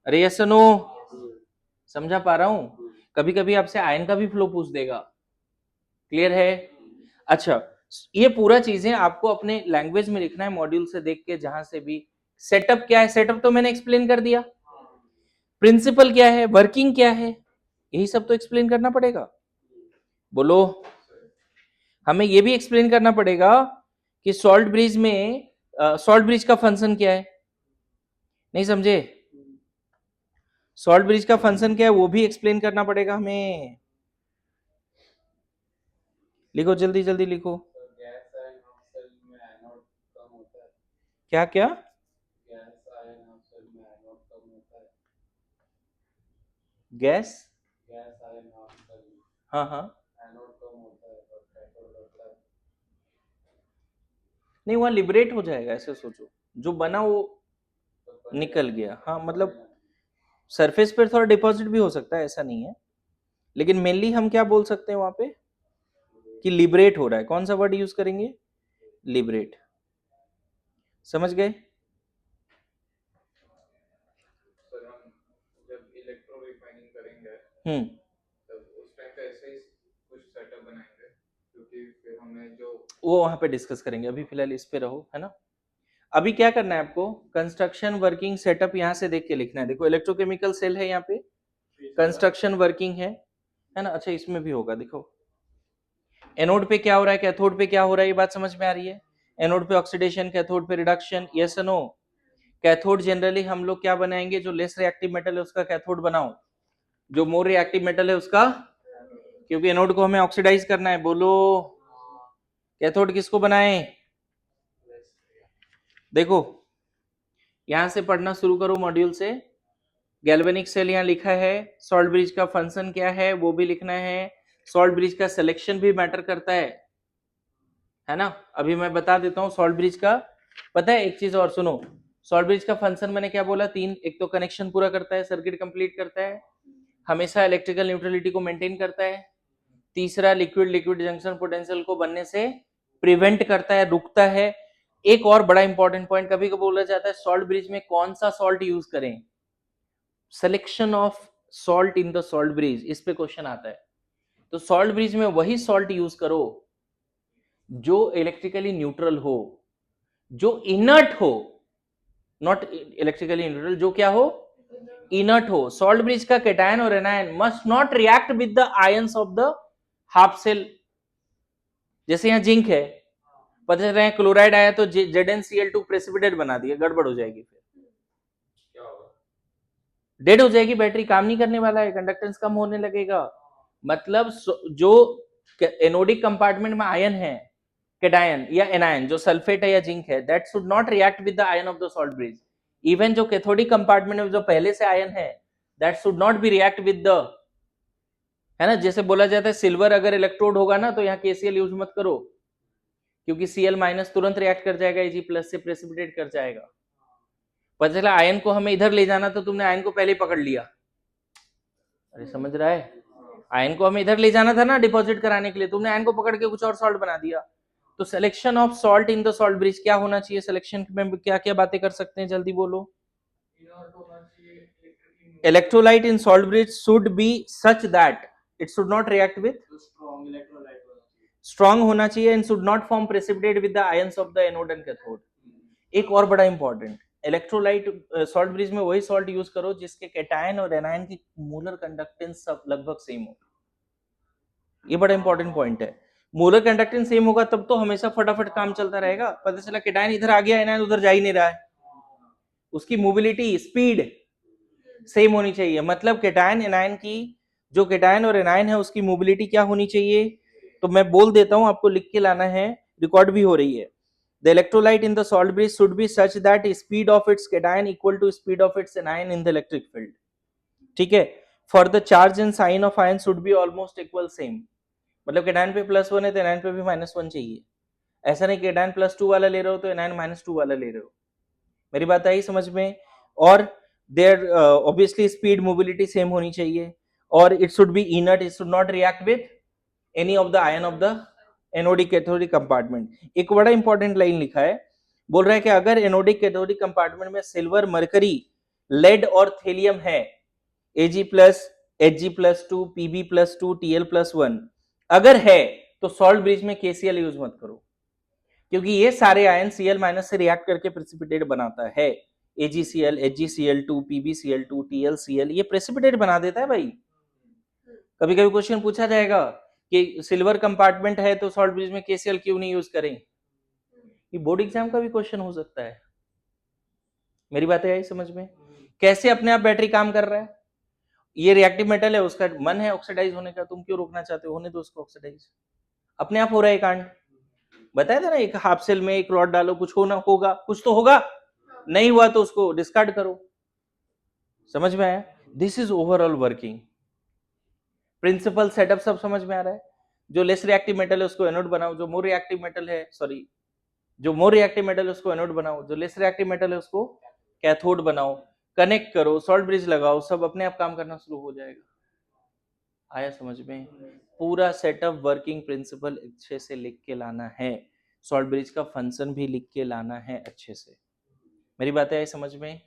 अरे यस नो, समझा पा रहा हूं? कभी कभी आपसे आयन का भी फ्लो पूछ देगा, क्लियर है? अच्छा, ये पूरा चीजें आपको अपने लैंग्वेज में लिखना है, मॉड्यूल से देख के जहां से भी। सेटअप क्या है? सेटअप तो मैंने एक्सप्लेन कर दिया। प्रिंसिपल क्या है, वर्किंग क्या है, यही सब तो एक्सप्लेन करना पड़ेगा। बोलो। हमें ये भी एक्सप्लेन करना पड़ेगा कि सॉल्ट ब्रिज में सॉल्ट ब्रिज का फंक्शन क्या है, नहीं समझे? सॉल्ट ब्रिज का फंक्शन क्या है वो भी एक्सप्लेन करना पड़ेगा हमें। लिखो जल्दी जल्दी लिखो। गैस आयन हाफ सेल में एनोड कम होता है। क्या क्या? गैस आयन हाफ सेल में एनोड कम होता है। Gas gas ion half cell में हाँ हाँ, एनोड कम होता है और कैथोड बढ़ता है। नहीं वहां लिबरेट हो जाएगा, ऐसे सोचो, जो बना वो निकल गया। हाँ मतलब सरफेस पर थोड़ा डिपॉजिट भी हो सकता है, ऐसा नहीं है, लेकिन मेनली हम क्या बोल सकते हैं वहां पे कि लिबरेट हो रहा है। कौन सा वर्ड यूज करेंगे? लिबरेट। समझ गए? सर हम जब इलेक्ट्रो रिफाइनिंग करेंगे तब उस टाइम पे ऐसे ही कुछ सेटअप बनाएंगे, क्योंकि फिर हमें जो वो वहां पे डिस्कस करेंगे, अभी फिलहाल इस पे रहो, है ना? अभी क्या करना है आपको? कंस्ट्रक्शन वर्किंग सेटअप यहां से देख के लिखना है। देखो इलेक्ट्रोकेमिकल सेल है यहाँ पे, कंस्ट्रक्शन वर्किंग है ना? अच्छा इसमें भी होगा, देखो एनोड पे क्या हो रहा है, कैथोड पे क्या हो रहा है, ये बात समझ में आ रही है? एनोड पे ऑक्सीडेशन, कैथोड पे reduction, yes no? Cathode generally हम लोग क्या बनाएंगे, जो लेस रिएक्टिव मेटल है उसका कैथोड बनाओ, जो मोर रिएक्टिव मेटल है उसका, क्योंकि एनोड को हमें ऑक्सीडाइज करना है। बोलो, कैथोड किसको बनाए? देखो यहां से पढ़ना शुरू करो मॉड्यूल से। गैल्वेनिक सेल यहाँ लिखा है, सॉल्ट ब्रिज का फंक्शन क्या है वो भी लिखना है, सॉल्ट ब्रिज का सिलेक्शन भी मैटर करता है ना? अभी मैं बता देता हूँ सॉल्ट ब्रिज का। पता है एक चीज और सुनो, सॉल्ट ब्रिज का फंक्शन मैंने क्या बोला? 3, एक तो कनेक्शन पूरा करता है, सर्किट कंप्लीट करता है, हमेशा इलेक्ट्रिकल न्यूट्रलिटी को मेंटेन करता है, तीसरा लिक्विड लिक्विड जंक्शन पोटेंशियल को बनने से प्रिवेंट करता है, रुकता है। एक और बड़ा इंपॉर्टेंट पॉइंट, कभी कभी बोला जाता है सॉल्ट ब्रिज में कौन सा सॉल्ट यूज करें, selection of salt in the salt bridge, इस पे क्वेश्चन आता है। तो सॉल्ट ब्रिज में वही सॉल्ट यूज करो जो इलेक्ट्रिकली न्यूट्रल हो, जो इनर्ट हो, नॉट इलेक्ट्रिकली न्यूट्रल, जो क्या हो? इनर्ट हो। सॉल्ट ब्रिज का कैटायन और anion must not react with the ions of the half cell. जैसे यहां जिंक है, पता चल रहा है क्लोराइड आया तो ZnCl2 प्रेसिपिटेट बना दिया, गड़बड़ हो जाएगी, फिर क्या होगा? डेड हो जाएगी बैटरी, काम नहीं करने वाला है, कंडक्टेंस कम होने लगेगा। मतलब जो एनोडिक कंपार्टमेंट में आयन है, कैटायन या एनायन, जो सल्फेट है या जिंक है, that should not react with the ion of the salt bridge. Even जो कैथोडिक कंपार्टमेंट में जो पहले से आयन है, that should not be react with the, है ना? जैसे बोला जाता है सिल्वर अगर इलेक्ट्रोड होगा ना तो यहाँ KCl यूज मत करो, क्योंकि Cl- तुरंत रिएक्ट कर जाएगा, Ag+ से प्रेसिपिटेट कर जाएगा। पता चला आयन को हमें इधर ले जाना, तो तुमने आयन को पहले ही पकड़ लिया। अरे समझ रहा है? आयन को हमें इधर ले जाना था ना डिपॉजिट कराने के लिए, तुमने आयन को पकड़ के कुछ और सॉल्ट बना दिया। तो selection of salt in the salt bridge क्या होना चाहिए, सिलेक्शन में क्या क्या बातें कर सकते हैं, जल्दी बोलो। Electrolyte in salt bridge should be such that it should not react with, strong होना चाहिए, and should not form precipitate with the ions of the anode and cathode. एक और बड़ा इंपॉर्टेंट, इलेक्ट्रोलाइट सॉल्ट ब्रिज में वही salt use करो जिसके cation और एनायन की मोलर कंडक्टेंस सब लगभग सेम हो। ये बड़ा इंपॉर्टेंट पॉइंट है। मोलर कंडक्टेंस सेम होगा तब तो हमेशा फटाफट काम चलता रहेगा। पता चला कैटायन इधर आ गया, एनायन उधर जा ही नहीं रहा है, उसकी मोबिलिटी स्पीड सेम होनी चाहिए। मतलब कैटायन एनायन की, जो कैटायन और एनायन है उसकी मोबिलिटी क्या होनी चाहिए, तो मैं बोल देता हूं, आपको लिख के लाना है, रिकॉर्ड भी हो रही है। The electrolyte in the salt bridge should be such that speed of its cation equal to speed of its anion in the electric field. ठीक है। For the charge and sign of ion should be almost equal same. मतलब cation पे +1 है तो anion पे भी -1 चाहिए। ऐसा नहीं कैटायन +2 वाला ले रहे हो तो एनायन -2 वाला ले रहे हो। मेरी बात आई समझ में। और there obviously speed mobility same होनी चाहिए, और it should be inert, it should not react with any of the ion of the anodic cathodic compartment. एक बड़ा इंपॉर्टेंट लाइन लिखा है, बोल रहा है कि अगर एनोडिक कैथोडिक कंपार्टमेंट में सिल्वर, मरकरी, लेड और थेलियम है, Ag+, Hg+2, Pb+2, Tl+1 अगर है तो सॉल्ट ब्रिज में KCl यूज मत करो, क्योंकि ये सारे आयन Cl- से रिएक्ट करके प्रेसिपिटेट बनाता है। AgCl, HgCl2, PbCl2, TlCl ये प्रेसिपिटेट बना देता है भाई। कभी कभी क्वेश्चन पूछा जाएगा कि सिल्वर कंपार्टमेंट है तो सॉल्ट ब्रिज में KCl क्यों नहीं यूज करें, ये बोर्ड एग्जाम का भी क्वेश्चन हो सकता है। मेरी बातें आई समझ में। कैसे अपने आप बैटरी काम कर रहा है, ये रिएक्टिव मेटल है, उसका मन है ऑक्सीडाइज होने का, तुम क्यों रोकना चाहते हो, होने दो उसको ऑक्सीडाइज, अपने आप हो रहा है कांड। बताया था ना, एक हाफ सेल में एक रॉड डालो, कुछ होना होगा, कुछ तो होगा, नहीं हुआ तो उसको डिस्कार्ड करो। समझ में आया, this is overall working principle, setup सब समझ में आ रहा है। जो लेस रिएक्टिव मेटल है उसको एनोड बनाओ, जो मोर रिएक्टिव मेटल है, सॉरी, जो मोर रिएक्टिव मेटल है उसको एनोड बनाओ, जो लेस रिएक्टिव मेटल है उसको कैथोड बनाओ, कनेक्ट करो, सॉल्ट ब्रिज लगाओ, सब अपने आप काम करना शुरू हो जाएगा। आया समझ में। पूरा सेटअप वर्किंग प्रिंसिपल अच्छे से लिख के लाना है, सॉल्ट ब्रिज का फंक्शन भी लिख के लाना है अच्छे से। मेरी बातें आई समझ में।